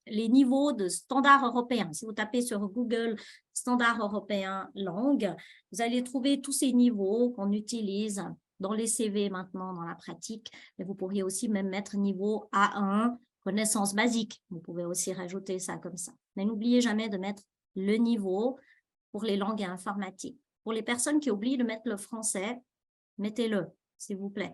les niveaux de standard européen. Si vous tapez sur Google standard européen langue, vous allez trouver tous ces niveaux qu'on utilise dans les CV maintenant, dans la pratique. Mais vous pourriez aussi même mettre niveau A1, connaissances basiques. Vous pouvez aussi rajouter ça comme ça. Mais n'oubliez jamais de mettre le niveau pour les langues et informatiques. Pour les personnes qui oublient de mettre le français, mettez-le, s'il vous plaît.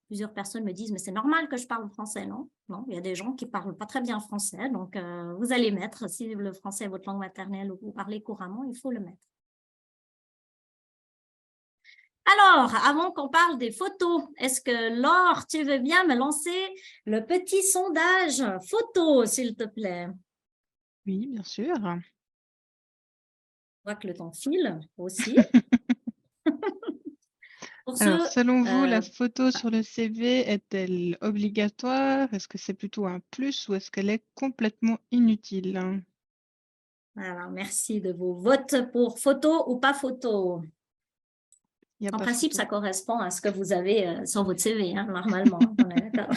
Plusieurs personnes me disent, mais c'est normal que je parle français, non? Non, il y a des gens qui ne parlent pas très bien français, donc vous allez mettre, si le français est votre langue maternelle ou vous parlez couramment, il faut le mettre. Alors, avant qu'on parle des photos, est-ce que Laure, tu veux bien me lancer le petit sondage photo, s'il te plaît? Oui, bien sûr. Je vois que le temps file aussi. Alors, selon vous, la photo sur le CV est-elle obligatoire? Est-ce que c'est plutôt un plus ou est-ce qu'elle est complètement inutile? Alors, merci de vos votes pour photo ou pas photo. En principe, ça correspond à ce que vous avez sur votre CV, normalement. On est d'accord.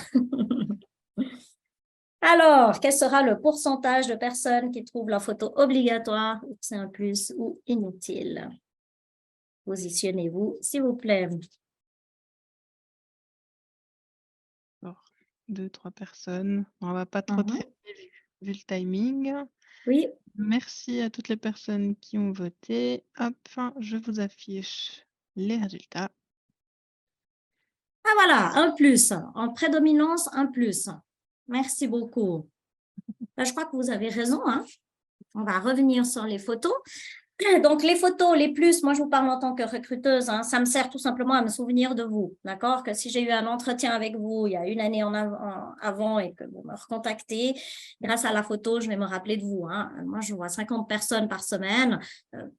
Alors, quel sera le pourcentage de personnes qui trouvent la photo obligatoire, ou c'est un plus ou inutile? Positionnez-vous, s'il vous plaît. Alors, 2, 3 personnes. On ne va pas trop traîner vu le timing. Oui. Merci à toutes les personnes qui ont voté. Hop, je vous affiche les résultats. Ah voilà, un plus. En prédominance, un plus. Merci beaucoup. Je crois que vous avez raison. On va revenir sur les photos. Donc, les photos, les plus, moi, je vous parle en tant que recruteuse, hein, ça me sert tout simplement à me souvenir de vous, d'accord? Que si j'ai eu un entretien avec vous il y a une année avant et que vous me recontactez, grâce à la photo, je vais me rappeler de vous. Hein. Moi, je vois 50 personnes par semaine.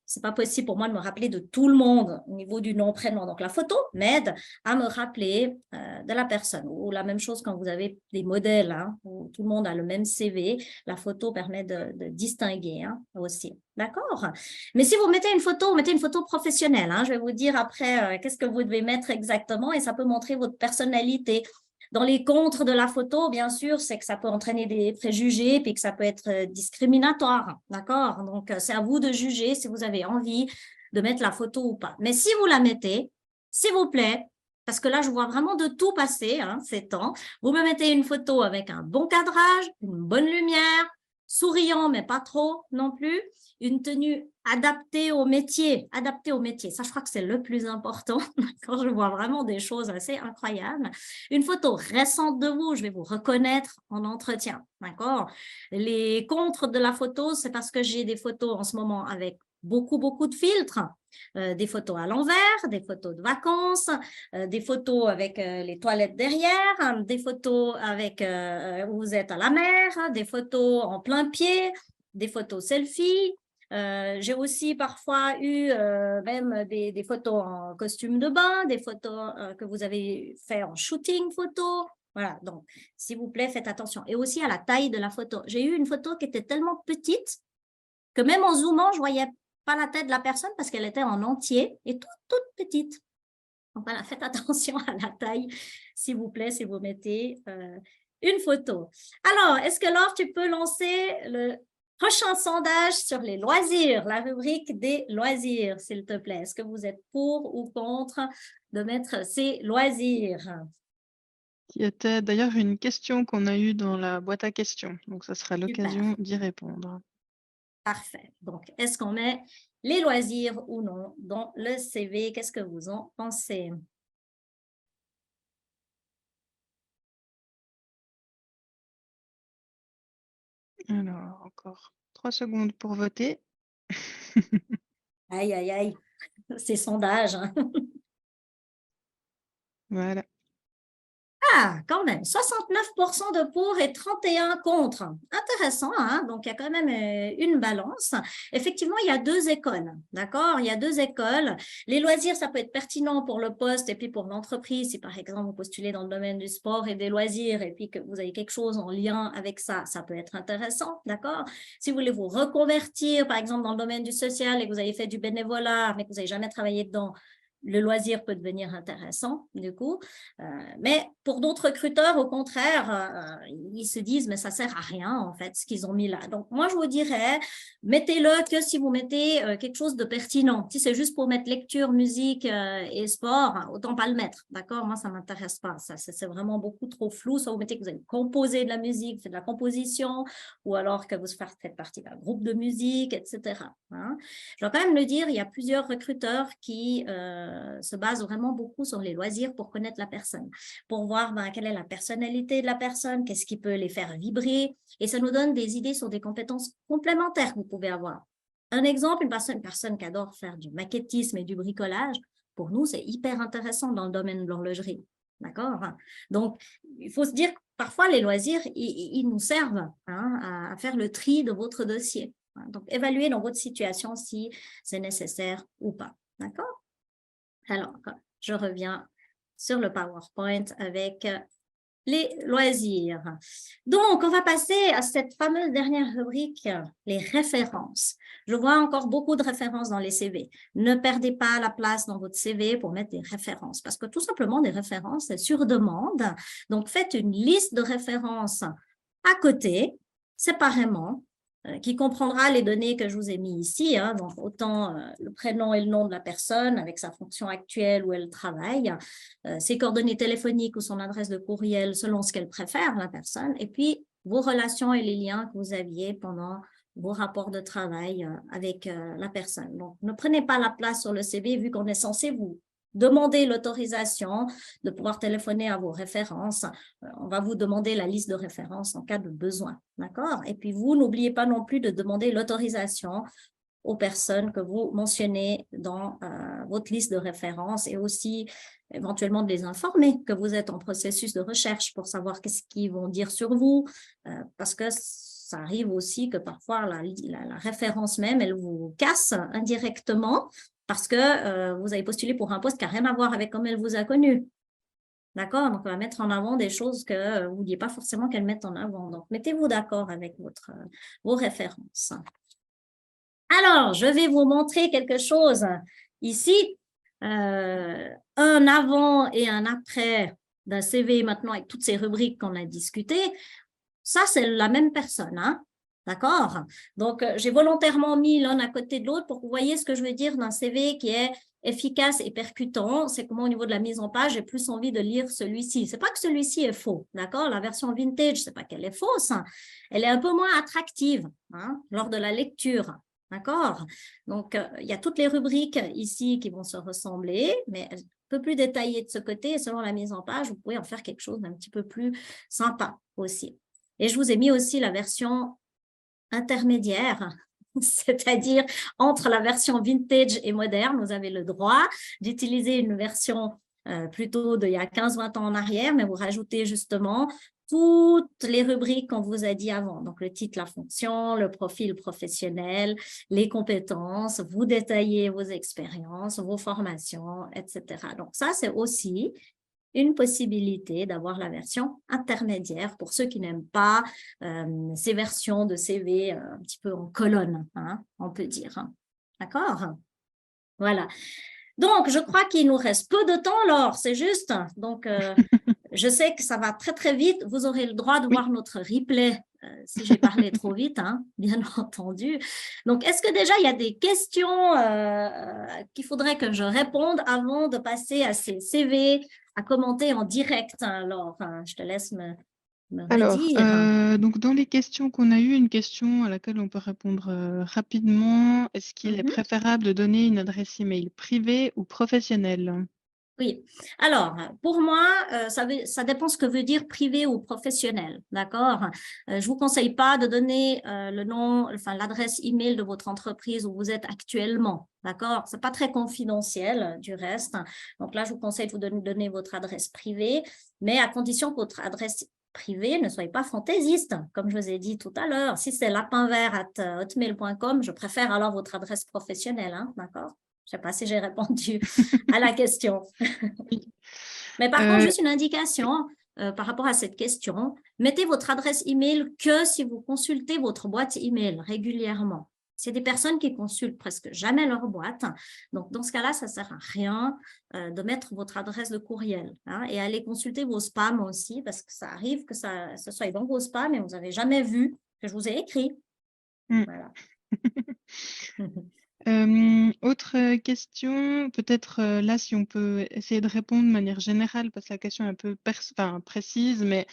C'est pas possible pour moi de me rappeler de tout le monde au niveau du nom, prénom. Donc, la photo m'aide à me rappeler de la personne. Ou la même chose quand vous avez des modèles, hein, où tout le monde a le même CV, la photo permet de distinguer hein, aussi. D'accord? Mais si vous mettez une photo professionnelle. Hein, je vais vous dire après qu'est-ce que vous devez mettre exactement et ça peut montrer votre personnalité. Dans les contres de la photo, bien sûr, c'est que ça peut entraîner des préjugés puis que ça peut être discriminatoire. D'accord? Donc, c'est à vous de juger si vous avez envie de mettre la photo ou pas. Mais si vous la mettez, s'il vous plaît, parce que là, je vois vraiment de tout passer hein, ces temps, vous me mettez une photo avec un bon cadrage, une bonne lumière, souriant, mais pas trop non plus, une tenue adaptée au métier. Ça, je crois que c'est le plus important. Quand je vois vraiment des choses assez incroyables. Une photo récente de vous, je vais vous reconnaître en entretien. D'accord? Les contres de la photo, c'est parce que j'ai des photos en ce moment avec beaucoup de filtres. Des photos à l'envers, des photos de vacances, des photos avec les toilettes derrière, des photos avec où vous êtes à la mer, des photos en plein pied, des photos selfie. J'ai aussi parfois eu même des photos en costume de bain, des photos que vous avez fait en shooting photo. Voilà, donc s'il vous plaît, faites attention. Et aussi à la taille de la photo. J'ai eu une photo qui était tellement petite que même en zoomant, je ne voyais pas la tête de la personne parce qu'elle était en entier et toute petite. Donc voilà, faites attention à la taille, s'il vous plaît, si vous mettez une photo. Alors, est-ce que Laure, tu peux lancer le prochain sondage sur les loisirs, la rubrique des loisirs, s'il te plaît? Est-ce que vous êtes pour ou contre de mettre ces loisirs? Qui était d'ailleurs une question qu'on a eue dans la boîte à questions. Donc, ça sera Super. l'occasion d'y répondre. Parfait. Donc, est-ce qu'on met les loisirs ou non dans le CV? Qu'est-ce que vous en pensez? Alors, encore 3 secondes pour voter. Aïe, aïe, aïe, ces sondages. Hein. Voilà. Ah, quand même, 69% de pour et 31 contre. Intéressant, hein? Donc il y a quand même une balance. Effectivement, il y a deux écoles, d'accord? Il y a deux écoles. Les loisirs, ça peut être pertinent pour le poste et puis pour l'entreprise. Si par exemple, vous postulez dans le domaine du sport et des loisirs et puis que vous avez quelque chose en lien avec ça, ça peut être intéressant, d'accord? Si vous voulez vous reconvertir, par exemple, dans le domaine du social et que vous avez fait du bénévolat, mais que vous n'avez jamais travaillé dedans, le loisir peut devenir intéressant, du coup. Mais pour d'autres recruteurs, au contraire, ils se disent, mais ça ne sert à rien, en fait, ce qu'ils ont mis là. Donc, moi, je vous dirais, mettez-le que si vous mettez quelque chose de pertinent. Si c'est juste pour mettre lecture, musique et sport, autant pas le mettre, d'accord? Moi, ça ne m'intéresse pas. Ça, c'est vraiment beaucoup trop flou. Soit vous mettez que vous avez composé de la musique, fait de la composition, ou alors que vous faites partie d'un groupe de musique, etc. Hein? Je dois quand même le dire, il y a plusieurs recruteurs qui se basent vraiment beaucoup sur les loisirs pour connaître la personne, pour voir quelle est la personnalité de la personne, qu'est-ce qui peut les faire vibrer, et ça nous donne des idées sur des compétences complémentaires que vous pouvez avoir. Un exemple, une personne qui adore faire du maquettisme et du bricolage, pour nous, c'est hyper intéressant dans le domaine de l'horlogerie. D'accord? Donc, il faut se dire que parfois, les loisirs, ils nous servent hein, à faire le tri de votre dossier. Donc, évaluez dans votre situation si c'est nécessaire ou pas. D'accord? Alors, je reviens sur le PowerPoint avec les loisirs. Donc, on va passer à cette fameuse dernière rubrique, les références. Je vois encore beaucoup de références dans les CV. Ne perdez pas la place dans votre CV pour mettre des références parce que tout simplement, des références, c'est sur demande. Donc, faites une liste de références à côté, séparément, qui comprendra les données que je vous ai mis ici, hein, donc autant le prénom et le nom de la personne avec sa fonction actuelle où elle travaille, ses coordonnées téléphoniques ou son adresse de courriel selon ce qu'elle préfère, la personne, et puis vos relations et les liens que vous aviez pendant vos rapports de travail avec la personne. Donc, ne prenez pas la place sur le CV vu qu'on est censé vous demander l'autorisation de pouvoir téléphoner à vos références. On va vous demander la liste de références en cas de besoin. D'accord? Et puis, vous, n'oubliez pas non plus de demander l'autorisation aux personnes que vous mentionnez dans votre liste de références et aussi éventuellement de les informer que vous êtes en processus de recherche pour savoir qu'est-ce qu'ils vont dire sur vous, parce que ça arrive aussi que parfois la référence même, elle vous casse indirectement parce que vous avez postulé pour un poste qui n'a rien à voir avec comment elle vous a connu. D'accord? Donc, on va mettre en avant des choses que vous ne vouliez pas forcément qu'elle mette en avant. Donc, mettez-vous d'accord avec vos références. Alors, je vais vous montrer quelque chose ici. Un avant et un après d'un CV maintenant avec toutes ces rubriques qu'on a discutées. Ça, c'est la même personne, hein? D'accord? Donc, j'ai volontairement mis l'un à côté de l'autre pour que vous voyez ce que je veux dire d'un CV qui est efficace et percutant. C'est comment au niveau de la mise en page, j'ai plus envie de lire celui-ci. C'est pas que celui-ci est faux, d'accord? La version vintage, c'est pas qu'elle est fausse, hein. Elle est un peu moins attractive, hein, lors de la lecture. D'accord? Donc, il y a toutes les rubriques ici qui vont se ressembler, mais un peu plus détaillées de ce côté. Et selon la mise en page, vous pouvez en faire quelque chose d'un petit peu plus sympa aussi. Et je vous ai mis aussi la version intermédiaire, c'est-à-dire entre la version vintage et moderne. Vous avez le droit d'utiliser une version plutôt d'il y a 15-20 ans en arrière, mais vous rajoutez justement toutes les rubriques qu'on vous a dit avant. Donc, le titre, la fonction, le profil professionnel, les compétences, vous détaillez vos expériences, vos formations, etc. Donc, ça, c'est aussi une possibilité d'avoir la version intermédiaire pour ceux qui n'aiment pas ces versions de CV un petit peu en colonne, hein, on peut dire. D'accord? Voilà. Donc, je crois qu'il nous reste peu de temps, Laure, c'est juste. Donc, je sais que ça va très, très vite. Vous aurez le droit de voir notre replay si j'ai parlé trop vite, hein, bien entendu. Donc, est-ce que déjà, il y a des questions qu'il faudrait que je réponde avant de passer à ces CV à commenter en direct, hein, Laure? Je te laisse me Alors, redire. donc dans les questions qu'on a eues, une question à laquelle on peut répondre rapidement. Est-ce qu'il est préférable de donner une adresse email privée ou professionnelle? Oui. Alors, pour moi, ça dépend ce que veut dire privé ou professionnel, d'accord? Je vous conseille pas de donner le nom, enfin l'adresse email de votre entreprise où vous êtes actuellement, d'accord? C'est pas très confidentiel du reste. Donc là, je vous conseille de vous donner votre adresse privée, mais à condition que votre adresse privée ne soit pas fantaisiste, comme je vous ai dit tout à l'heure. Si c'est lapinvert@hotmail.com, je préfère alors votre adresse professionnelle, hein, d'accord? Je ne sais pas si j'ai répondu à la question. Mais par contre, juste une indication par rapport à cette question. Mettez votre adresse email que si vous consultez votre boîte email régulièrement. C'est des personnes qui consultent presque jamais leur boîte. Donc, dans ce cas-là, ça ne sert à rien de mettre votre adresse de courriel, hein, et allez consulter vos spams aussi parce que ça arrive que ça soit dans vos spams et vous n'avez jamais vu que je vous ai écrit. Voilà. Autre question, peut-être là, si on peut essayer de répondre de manière générale, parce que la question est un peu précise, mais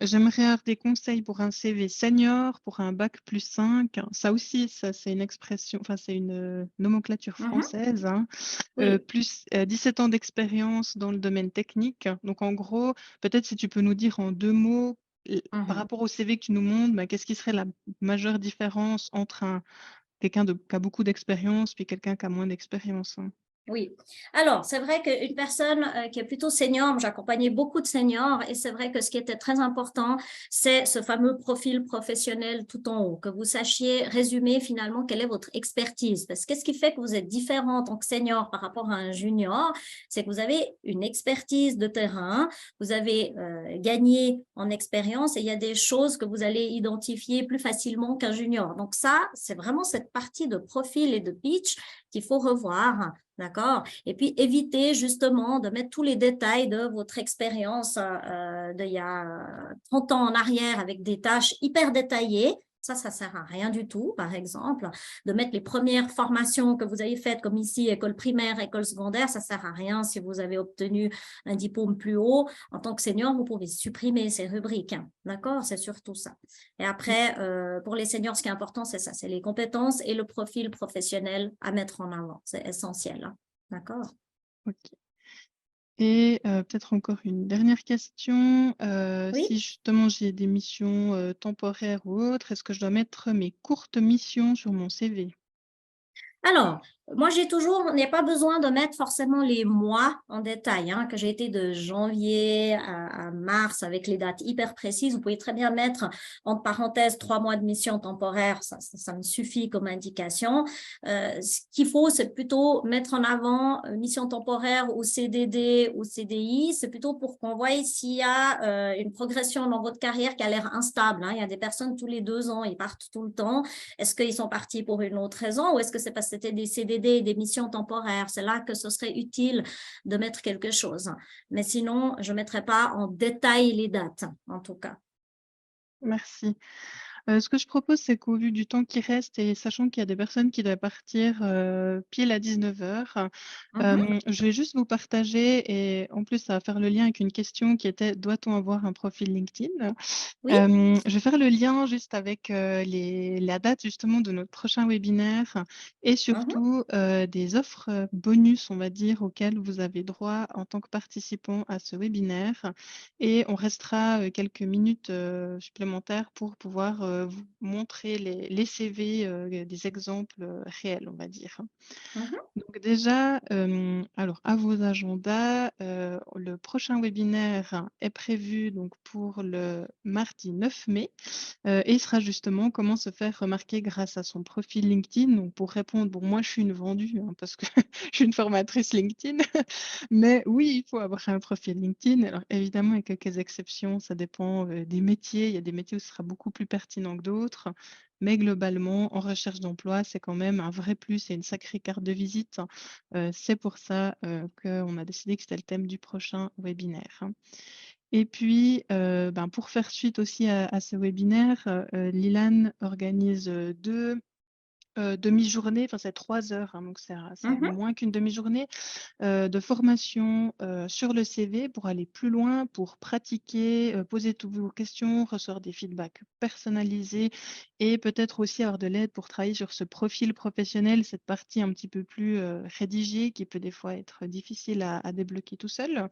j'aimerais avoir des conseils pour un CV senior, pour un bac plus 5. Ça aussi, ça, c'est une expression, enfin, c'est une nomenclature française, hein. Oui. Plus 17 ans d'expérience dans le domaine technique. Donc, en gros, peut-être si tu peux nous dire en 2 mots, par rapport au CV que tu nous montres, bah, qu'est-ce qui serait la majeure différence entre quelqu'un qui a beaucoup d'expérience, puis quelqu'un qui a moins d'expérience, hein. Oui. Alors, c'est vrai qu'une personne qui est plutôt senior, j'ai accompagné beaucoup de seniors et c'est vrai que ce qui était très important, c'est ce fameux profil professionnel tout en haut, que vous sachiez résumer finalement quelle est votre expertise. Parce que qu'est-ce qui fait que vous êtes différent en tant que senior par rapport à un junior? C'est que vous avez une expertise de terrain, vous avez gagné en expérience et il y a des choses que vous allez identifier plus facilement qu'un junior. Donc ça, c'est vraiment cette partie de profil et de pitch qu'il faut revoir. D'accord? Et puis, évitez justement de mettre tous les détails de votre expérience d'il y a 30 ans en arrière avec des tâches hyper détaillées. Ça ne sert à rien du tout, par exemple. De mettre les premières formations que vous avez faites, comme ici, école primaire, école secondaire, ça ne sert à rien si vous avez obtenu un diplôme plus haut. En tant que senior, vous pouvez supprimer ces rubriques. D'accord? C'est surtout ça. Et après, pour les seniors, ce qui est important, c'est ça, c'est les compétences et le profil professionnel à mettre en avant. C'est essentiel. D'accord? Ok. Et peut-être encore une dernière question. Oui. Si justement j'ai des missions temporaires ou autres, est-ce que je dois mettre mes courtes missions sur mon CV? Alors, moi, il n'y a pas besoin de mettre forcément les mois en détail, hein, que j'ai été de janvier à mars avec les dates hyper précises. Vous pouvez très bien mettre entre parenthèses 3 mois de mission temporaire, ça me suffit comme indication. Ce qu'il faut, c'est plutôt mettre en avant mission temporaire ou CDD ou CDI. C'est plutôt pour qu'on voie s'il y a une progression dans votre carrière qui a l'air instable, hein. Il y a des personnes tous les 2 ans, ils partent tout le temps. Est-ce qu'ils sont partis pour une autre raison ou est-ce que c'est parce que c'était des CDD et des missions temporaires? C'est là que ce serait utile de mettre quelque chose. Mais sinon, je ne mettrai pas en détail les dates, en tout cas. Merci. Ce que je propose, c'est qu'au vu du temps qui reste et sachant qu'il y a des personnes qui doivent partir, pile à 19h, je vais juste vous partager et en plus, ça va faire le lien avec une question qui était: «Doit-on avoir un profil LinkedIn?» Oui. Je vais faire le lien juste avec, la date justement de notre prochain webinaire et surtout, des offres, bonus, on va dire, auxquelles vous avez droit en tant que participant à ce webinaire et on restera, quelques minutes, supplémentaires pour pouvoir, vous montrer les CV, des exemples, réels, on va dire. Donc déjà, alors à vos agendas, le prochain webinaire est prévu donc pour le mardi 9 mai, et il sera justement comment se faire remarquer grâce à son profil LinkedIn. Donc pour répondre, bon moi je suis une vendue, hein, parce que je suis une formatrice LinkedIn, mais oui, il faut avoir un profil LinkedIn. Alors évidemment, il y a quelques exceptions, ça dépend, des métiers. Il y a des métiers où ce sera beaucoup plus pertinent que d'autres. Mais globalement, en recherche d'emploi, c'est quand même un vrai plus et une sacrée carte de visite. C'est pour ça, qu'on a décidé que c'était le thème du prochain webinaire. Et puis, pour faire suite aussi à ce webinaire, Lilan organise, 2 demi-journées, enfin c'est 3 heures, hein, donc c'est moins qu'une demi-journée, de formation, sur le CV pour aller plus loin, pour pratiquer, poser toutes vos questions, recevoir des feedbacks personnalisés et peut-être aussi avoir de l'aide pour travailler sur ce profil professionnel, cette partie un petit peu plus, rédigée qui peut des fois être difficile à débloquer tout seul.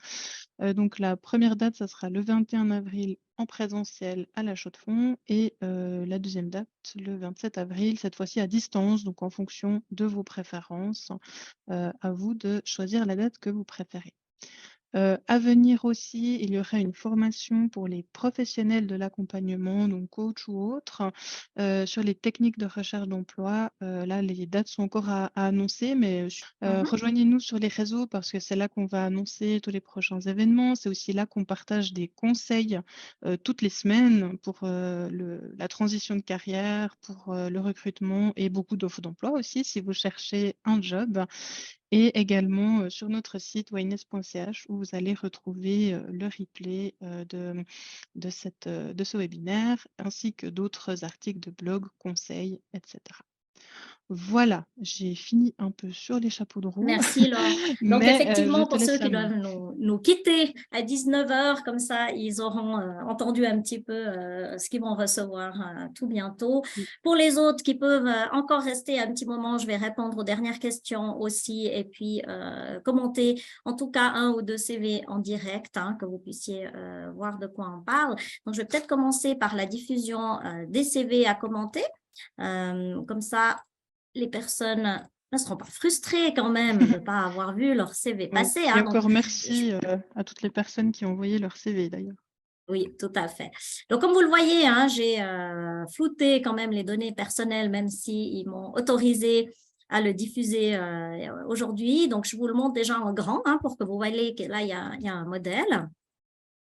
Donc la première date, ça sera le 21 avril en présentiel à la Chaux-de-Fonds et la deuxième date, le 27 avril, cette fois-ci à distance, donc en fonction de vos préférences. À vous de choisir la date que vous préférez. À venir aussi, il y aura une formation pour les professionnels de l'accompagnement, donc coach ou autres, sur les techniques de recherche d'emploi. Là, les dates sont encore à annoncer, mais rejoignez-nous sur les réseaux parce que c'est là qu'on va annoncer tous les prochains événements. C'est aussi là qu'on partage des conseils, toutes les semaines pour, la transition de carrière, pour, le recrutement et beaucoup d'offres d'emploi aussi si vous cherchez un job. Et également, sur notre site wellness.ch où vous allez retrouver, le replay, de ce webinaire, ainsi que d'autres articles de blog, conseils, et cetera. Voilà, j'ai fini un peu sur les chapeaux de roue, Merci Laure. Donc mais je effectivement, te pour ceux laisse qui la main. doivent nous quitter à 19h, comme ça, ils auront entendu un petit peu ce qu'ils vont recevoir tout bientôt. Mmh. Pour les autres qui peuvent encore rester un petit moment, je vais répondre aux dernières questions aussi et puis commenter en tout cas 1 ou 2 CV en direct, hein, que vous puissiez voir de quoi on parle. Donc je vais peut-être commencer par la diffusion des CV à commenter. Comme ça, les personnes ne seront pas frustrés quand même de ne pas avoir vu leur CV Oui passer, et hein, donc encore merci, à toutes les personnes qui ont envoyé leur CV d'ailleurs. oui, tout à fait. Donc, comme vous le voyez, hein, j'ai flouté quand même les données personnelles, même s'ils m'ont autorisé à le diffuser aujourd'hui. Donc, je vous le montre déjà en grand, hein, pour que vous voyez que là, il y a un modèle.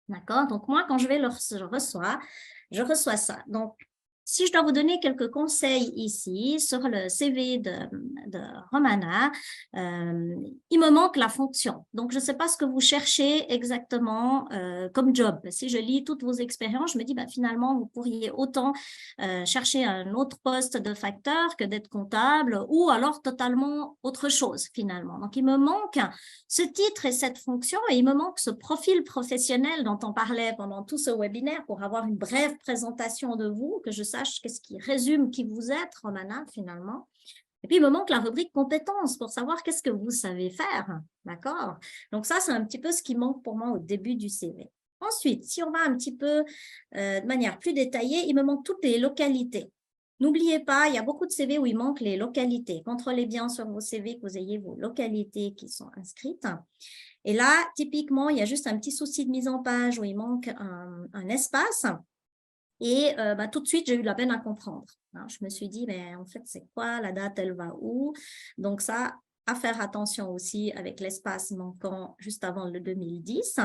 D'accord? Donc, moi, quand je je reçois ça. Donc, si je dois vous donner quelques conseils ici sur le CV de Romana, il me manque la fonction. Donc, je ne sais pas ce que vous cherchez exactement comme job. Si je lis toutes vos expériences, je me dis, bah, finalement, vous pourriez autant chercher un autre poste de facteur que d'être comptable ou alors totalement autre chose, finalement. Donc, il me manque ce titre et cette fonction et il me manque ce profil professionnel dont on parlait pendant tout ce webinaire pour avoir une brève présentation de vous, que je sache qu'est-ce qui résume qui vous êtes, Romana, finalement. Et puis, il me manque la rubrique compétences pour savoir qu'est-ce que vous savez faire. D'accord? Donc, ça, c'est un petit peu ce qui manque pour moi au début du CV. Ensuite, si on va un petit peu de manière plus détaillée, il me manque toutes les localités. N'oubliez pas, il y a beaucoup de CV où il manque les localités. Contrôlez bien sur vos CV que vous ayez vos localités qui sont inscrites. Et là, typiquement, il y a juste un petit souci de mise en page où il manque un espace. Et tout de suite, j'ai eu de la peine à comprendre. Alors, je me suis dit, mais en fait, c'est quoi? La date, elle va où? Donc ça, à faire attention aussi avec l'espace manquant juste avant le 2010.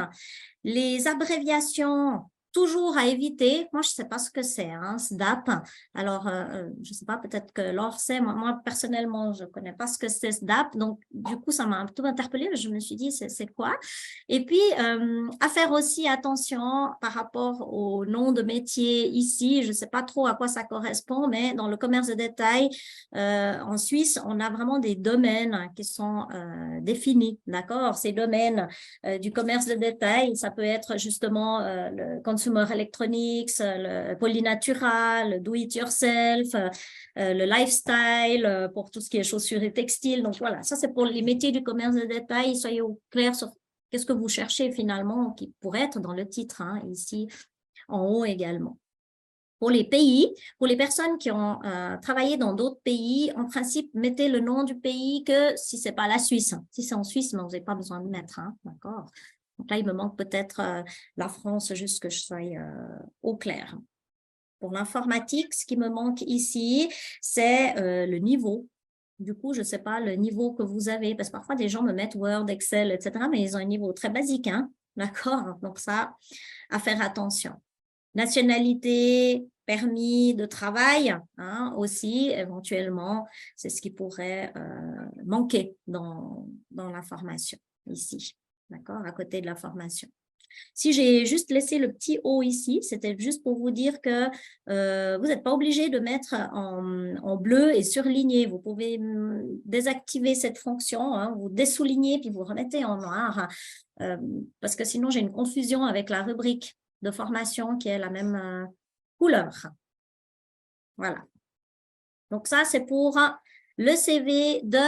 Les abréviations, toujours à éviter. Moi, je ne sais pas ce que c'est, hein, SDAP. Alors, je ne sais pas, peut-être que Laure sait. Moi, personnellement, je ne connais pas ce que c'est SDAP. Donc, du coup, ça m'a un peu interpellée. Je me suis dit, c'est quoi? Et puis, à faire aussi attention par rapport au nom de métier ici. Je ne sais pas trop à quoi ça correspond, mais dans le commerce de détail, en Suisse, on a vraiment des domaines qui sont définis. D'accord? Ces domaines du commerce de détail, ça peut être justement le consumer electronics, le polynatural, le do-it-yourself, le lifestyle, pour tout ce qui est chaussures et textiles. Donc voilà, ça c'est pour les métiers du commerce de détail. Soyez au clair sur qu'est-ce que vous cherchez finalement, qui pourrait être dans le titre, hein, ici en haut également. Pour les pays, pour les personnes qui ont travaillé dans d'autres pays, en principe, mettez le nom du pays que si ce n'est pas la Suisse. Si c'est en Suisse, vous n'avez pas besoin de mettre, hein, d'accord? Donc là, il me manque peut-être la France, juste que je sois au clair. Pour l'informatique, ce qui me manque ici, c'est le niveau. Du coup, je ne sais pas le niveau que vous avez, parce que parfois, des gens me mettent Word, Excel, etc., mais ils ont un niveau très basique, hein, d'accord? Donc ça, à faire attention. Nationalité, permis de travail, hein, aussi, éventuellement, c'est ce qui pourrait manquer dans la formation ici, d'accord, à côté de la formation. Si j'ai juste laissé le petit O ici, c'était juste pour vous dire que vous n'êtes pas obligé de mettre en bleu et surligné. Vous pouvez désactiver cette fonction, hein, vous dessoulignez puis vous remettez en noir, parce que sinon j'ai une confusion avec la rubrique de formation qui est la même couleur. Voilà. Donc ça, c'est pour le CV de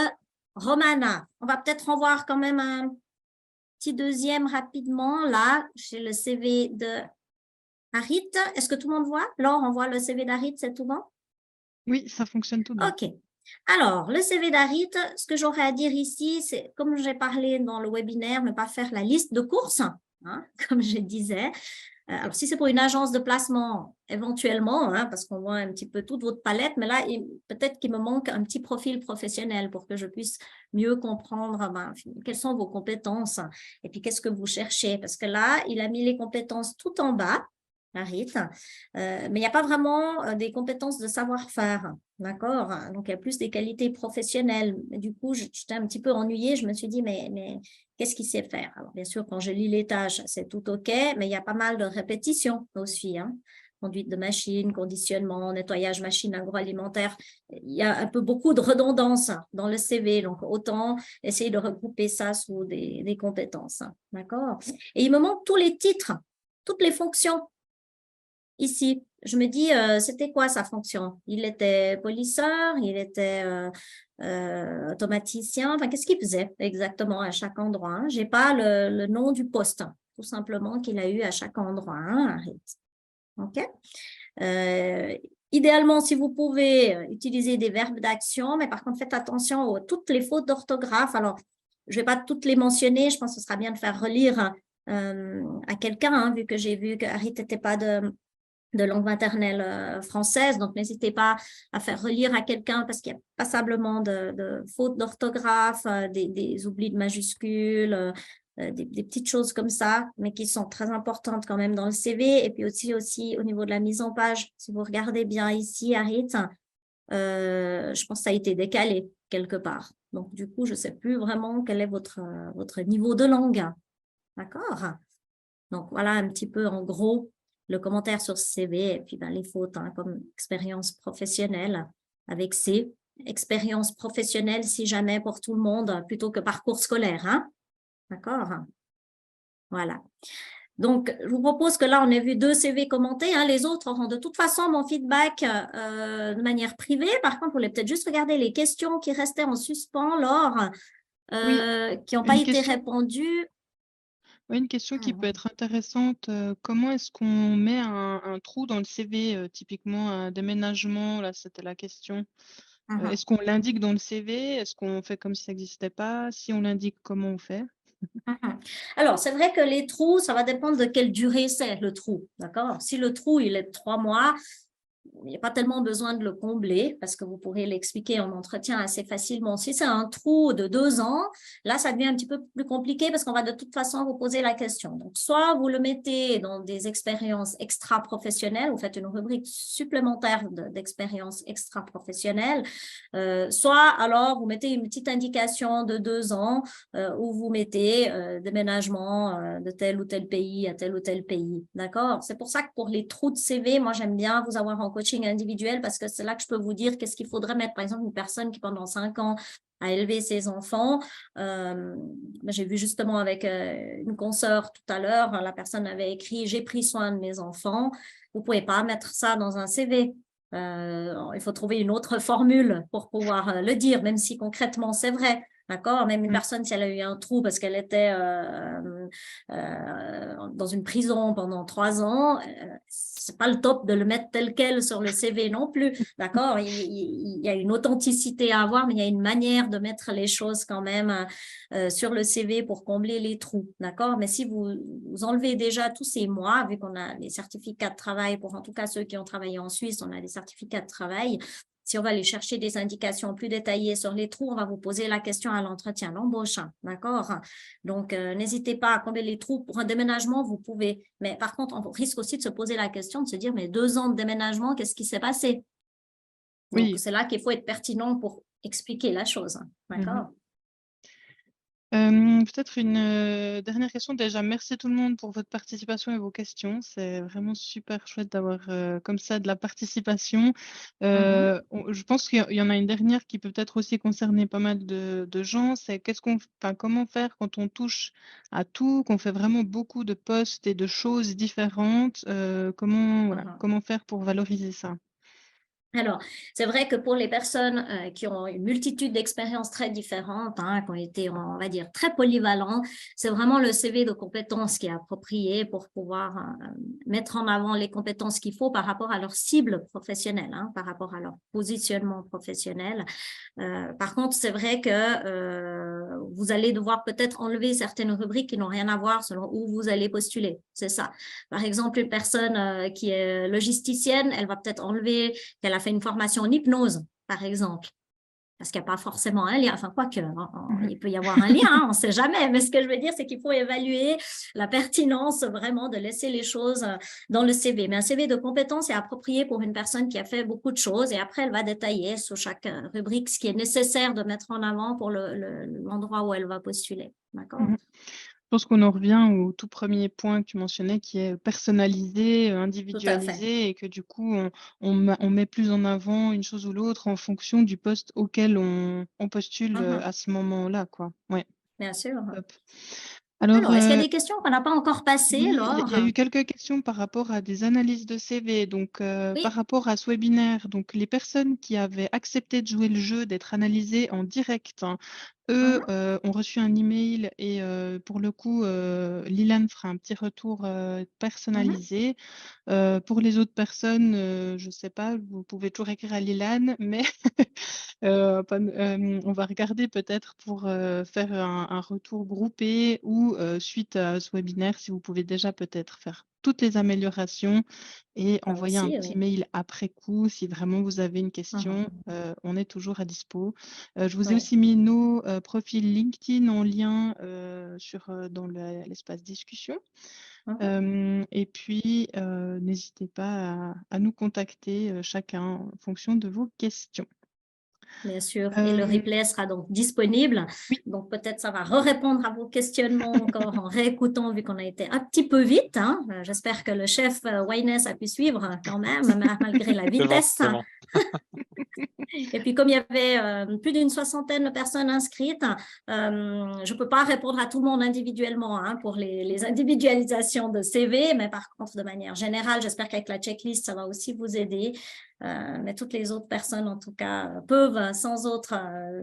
Romana. On va peut-être en voir quand même un petit deuxième rapidement. Là, j'ai le CV de Harit. Est-ce que tout le monde voit? Laure, on voit le CV d'Harit, c'est tout bon? Oui, ça fonctionne tout bien. OK. Alors, le CV d'Harit, ce que j'aurais à dire ici, c'est, comme j'ai parlé dans le webinaire, ne pas faire la liste de courses, hein, comme je disais. Alors, si c'est pour une agence de placement, éventuellement, hein, parce qu'on voit un petit peu toute votre palette, mais là, peut-être qu'il me manque un petit profil professionnel pour que je puisse mieux comprendre quelles sont vos compétences et puis qu'est-ce que vous cherchez. Parce que là, il a mis les compétences tout en bas, Harit, mais il n'y a pas vraiment des compétences de savoir-faire. D'accord? Donc, il y a plus des qualités professionnelles. Du coup, j'étais un petit peu ennuyée. Je me suis dit, mais qu'est-ce qu'il sait faire? Alors, bien sûr, quand je lis les tâches, c'est tout OK, mais il y a pas mal de répétitions aussi. Hein. Conduite de machine, conditionnement, nettoyage machine agroalimentaire. Il y a un peu beaucoup de redondance dans le CV. Donc, autant essayer de regrouper ça sous des compétences. D'accord? Et il me manque tous les titres, toutes les fonctions. Ici, je me dis, c'était quoi sa fonction? Il était polisseur, il était automaticien, enfin, qu'est-ce qu'il faisait exactement à chaque endroit? Hein? Je n'ai pas le nom du poste, tout simplement qu'il a eu à chaque endroit. Hein? OK? Idéalement, si vous pouvez utiliser des verbes d'action, mais par contre, faites attention à toutes les fautes d'orthographe. Alors, je ne vais pas toutes les mentionner, je pense que ce sera bien de faire relire à quelqu'un, hein, vu que j'ai vu que Harit n'était pas de langue maternelle française, donc n'hésitez pas à faire relire à quelqu'un parce qu'il y a passablement de fautes d'orthographe, des oublis de majuscules, des petites choses comme ça, mais qui sont très importantes quand même dans le CV. Et puis aussi au niveau de la mise en page, si vous regardez bien ici, Harit, je pense que ça a été décalé quelque part. Donc du coup, je ne sais plus vraiment quel est votre niveau de langue. D'accord? Donc voilà un petit peu en gros le commentaire sur CV et puis les fautes, hein, comme expérience professionnelle avec C. Expérience professionnelle, si jamais, pour tout le monde, plutôt que parcours scolaire. Hein? D'accord? Voilà. Donc, je vous propose que là, on ait vu 2 CV commentés. Hein. Les autres auront de toute façon mon feedback de manière privée. Par contre, vous voulez peut-être juste regarder les questions qui restaient en suspens, Laure, Oui, qui n'ont pas été répondues. Oui, une question qui peut être intéressante, comment est-ce qu'on met un trou dans le CV, typiquement un déménagement, là, c'était la question. Est-ce qu'on l'indique dans le CV? Est-ce qu'on fait comme si ça n'existait pas? Si on l'indique, comment on fait? Alors, c'est vrai que les trous, ça va dépendre de quelle durée c'est le trou, d'accord? Si le trou, il est de 3 mois, il n'y a pas tellement besoin de le combler parce que vous pourrez l'expliquer en entretien assez facilement. Si c'est un trou de 2 ans, là, ça devient un petit peu plus compliqué parce qu'on va de toute façon vous poser la question. Donc, soit vous le mettez dans des expériences extra-professionnelles, vous faites une rubrique supplémentaire d'expériences extra-professionnelles, soit alors vous mettez une petite indication de 2 ans où vous mettez déménagement de tel ou tel pays à tel ou tel pays. D'accord? C'est pour ça que pour les trous de CV, moi, j'aime bien vous avoir en coaching individuel parce que c'est là que je peux vous dire qu'est-ce qu'il faudrait mettre. Par exemple, une personne qui, pendant 5 ans, a élevé ses enfants. J'ai vu justement avec une consoeur tout à l'heure, la personne avait écrit « J'ai pris soin de mes enfants ». Vous ne pouvez pas mettre ça dans un CV. Il faut trouver une autre formule pour pouvoir le dire, même si concrètement c'est vrai. D'accord? Même une personne, si elle a eu un trou parce qu'elle était dans une prison pendant 3 ans, c'est pas le top de le mettre tel quel sur le CV non plus. D'accord? Il y a une authenticité à avoir, mais il y a une manière de mettre les choses quand même sur le CV pour combler les trous. D'accord? Mais si vous enlevez déjà tous ces mois, vu qu'on a les certificats de travail, pour en tout cas ceux qui ont travaillé en Suisse, on a des certificats de travail. Si on va aller chercher des indications plus détaillées sur les trous, on va vous poser la question à l'entretien d'embauche, d'accord? Donc, n'hésitez pas à combler les trous. Pour un déménagement, vous pouvez. Mais par contre, on risque aussi de se poser la question, de se dire, mais 2 ans de déménagement, qu'est-ce qui s'est passé? Donc, Oui. c'est là qu'il faut être pertinent pour expliquer la chose, d'accord? Peut-être une, dernière question. Déjà, merci tout le monde pour votre participation et vos questions. C'est vraiment super chouette d'avoir, comme ça de la participation. Je pense qu'il y en a une dernière qui peut peut-être aussi concerner pas mal de gens. C'est comment faire quand on touche à tout, qu'on fait vraiment beaucoup de postes et de choses différentes, comment faire pour valoriser ça? Alors, c'est vrai que pour les personnes qui ont une multitude d'expériences très différentes, qui ont été, on va dire, très polyvalents, c'est vraiment le CV de compétences qui est approprié pour pouvoir mettre en avant les compétences qu'il faut par rapport à leur cible professionnelle, par rapport à leur positionnement professionnel. Par contre, c'est vrai que vous allez devoir peut-être enlever certaines rubriques qui n'ont rien à voir selon où vous allez postuler. C'est ça. Par exemple, une personne qui est logisticienne, elle va peut-être enlever qu'elle a fait une formation en hypnose, par exemple. Parce qu'il n'y a pas forcément un lien, enfin quoique, il peut y avoir un lien, on ne sait jamais, mais ce que je veux dire, c'est qu'il faut évaluer la pertinence vraiment de laisser les choses dans le CV. Mais un CV de compétences est approprié pour une personne qui a fait beaucoup de choses et après, elle va détailler sous chaque rubrique ce qui est nécessaire de mettre en avant pour l'endroit où elle va postuler. D'accord? Je pense qu'on en revient au tout premier point que tu mentionnais qui est personnalisé, Tout à fait. individualisé et que du coup on met plus en avant une chose ou l'autre en fonction du poste auquel on postule, à ce moment-là, quoi. Ouais, Bien sûr. top. Alors, Alors, est-ce qu'il y a des questions qu'on n'a pas encore passées, oui, il y a Laure? eu quelques questions par rapport à des analyses de CV. Donc, par Oui. rapport à ce webinaire, donc les personnes qui avaient accepté de jouer le jeu, d'être analysées en direct, eux, ont reçu un email et pour le coup, Lilan fera un petit retour, personnalisé. Pour les autres personnes, je ne sais pas, vous pouvez toujours écrire à Lilan, mais on va regarder peut-être pour, faire un retour groupé ou suite à ce webinaire, si vous pouvez déjà peut-être faire toutes les améliorations et Ça envoyer un aussi, petit oui. mail après coup si vraiment vous avez une question, on est toujours à dispo. Je vous ai Oui. aussi mis nos, profils LinkedIn en lien, dans l'espace discussion. Et puis, n'hésitez pas à nous contacter, chacun en fonction de vos questions. Bien sûr. Et le Hem, replay sera donc disponible. oui, Donc, peut-être ça va répondre à vos questionnements encore en réécoutant, vu qu'on a été un petit peu vite. J'espère que le chef Wyness a pu suivre quand même, malgré la vitesse. Exactement. Et puis, comme il y avait plus d'une 60aine de personnes inscrites, je ne peux pas répondre à tout le monde individuellement hein, pour les individualisations de CV, mais par contre, de manière générale, j'espère qu'avec la checklist, ça va aussi vous aider. Mais toutes les autres personnes, en tout cas, peuvent sans autre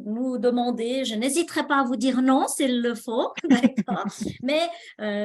nous demander. Je n'hésiterai pas à vous dire non s'il le faut, d'accord. Mais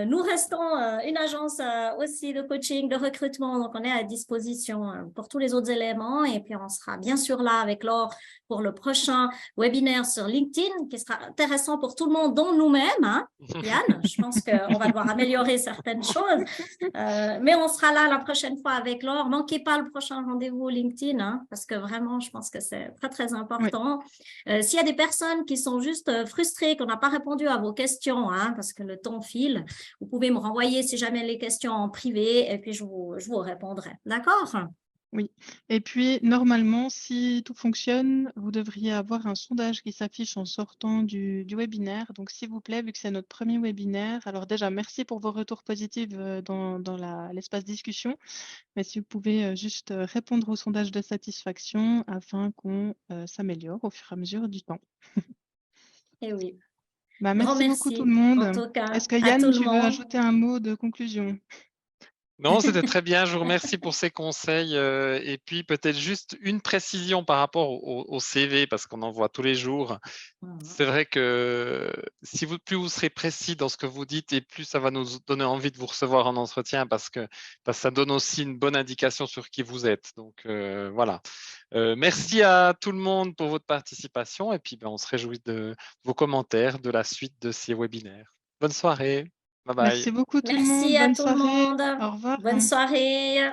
nous restons une agence aussi de coaching, de recrutement, donc on est à disposition pour tous les autres éléments. Et puis, on sera bien sûr là avec Laure pour le prochain webinaire sur LinkedIn, qui sera intéressant pour tout le monde, dont nous-mêmes. Hein, Yann, je pense qu'on va devoir améliorer certaines choses. Mais on sera là la prochaine fois avec Laure. Manquez pas le prochain rendez-vous LinkedIn, hein, parce que vraiment, je pense que c'est très, très important. Oui. S'il y a des personnes qui sont juste frustrées, qu'on n'a pas répondu à vos questions, hein, parce que le temps file, vous pouvez me renvoyer si jamais les questions en privé et puis je vous répondrai. D'accord? Oui, et puis normalement, si tout fonctionne, vous devriez avoir un sondage qui s'affiche en sortant du webinaire. Donc, s'il vous plaît, vu que c'est notre premier webinaire, alors déjà, merci pour vos retours positifs dans l'espace discussion. Mais si vous pouvez juste répondre au sondage de satisfaction afin qu'on s'améliore au fur et à mesure du temps. Et oui. Bah, merci beaucoup tout le monde. En tout cas, est-ce que Yann, tu veux ajouter un mot de conclusion? Non, c'était très bien. Je vous remercie pour ces conseils. Et puis, peut-être juste une précision par rapport au CV, parce qu'on en voit tous les jours. C'est vrai que plus vous serez précis dans ce que vous dites, et plus ça va nous donner envie de vous recevoir en entretien, parce que ça donne aussi une bonne indication sur qui vous êtes. Donc, voilà. Merci à tout le monde pour votre participation. Et puis, on se réjouit de vos commentaires de la suite de ces webinaires. Bonne soirée. Bye bye. Merci beaucoup tout le monde. Merci à Bonne tout le soirée. monde. Au revoir. Bonne soirée.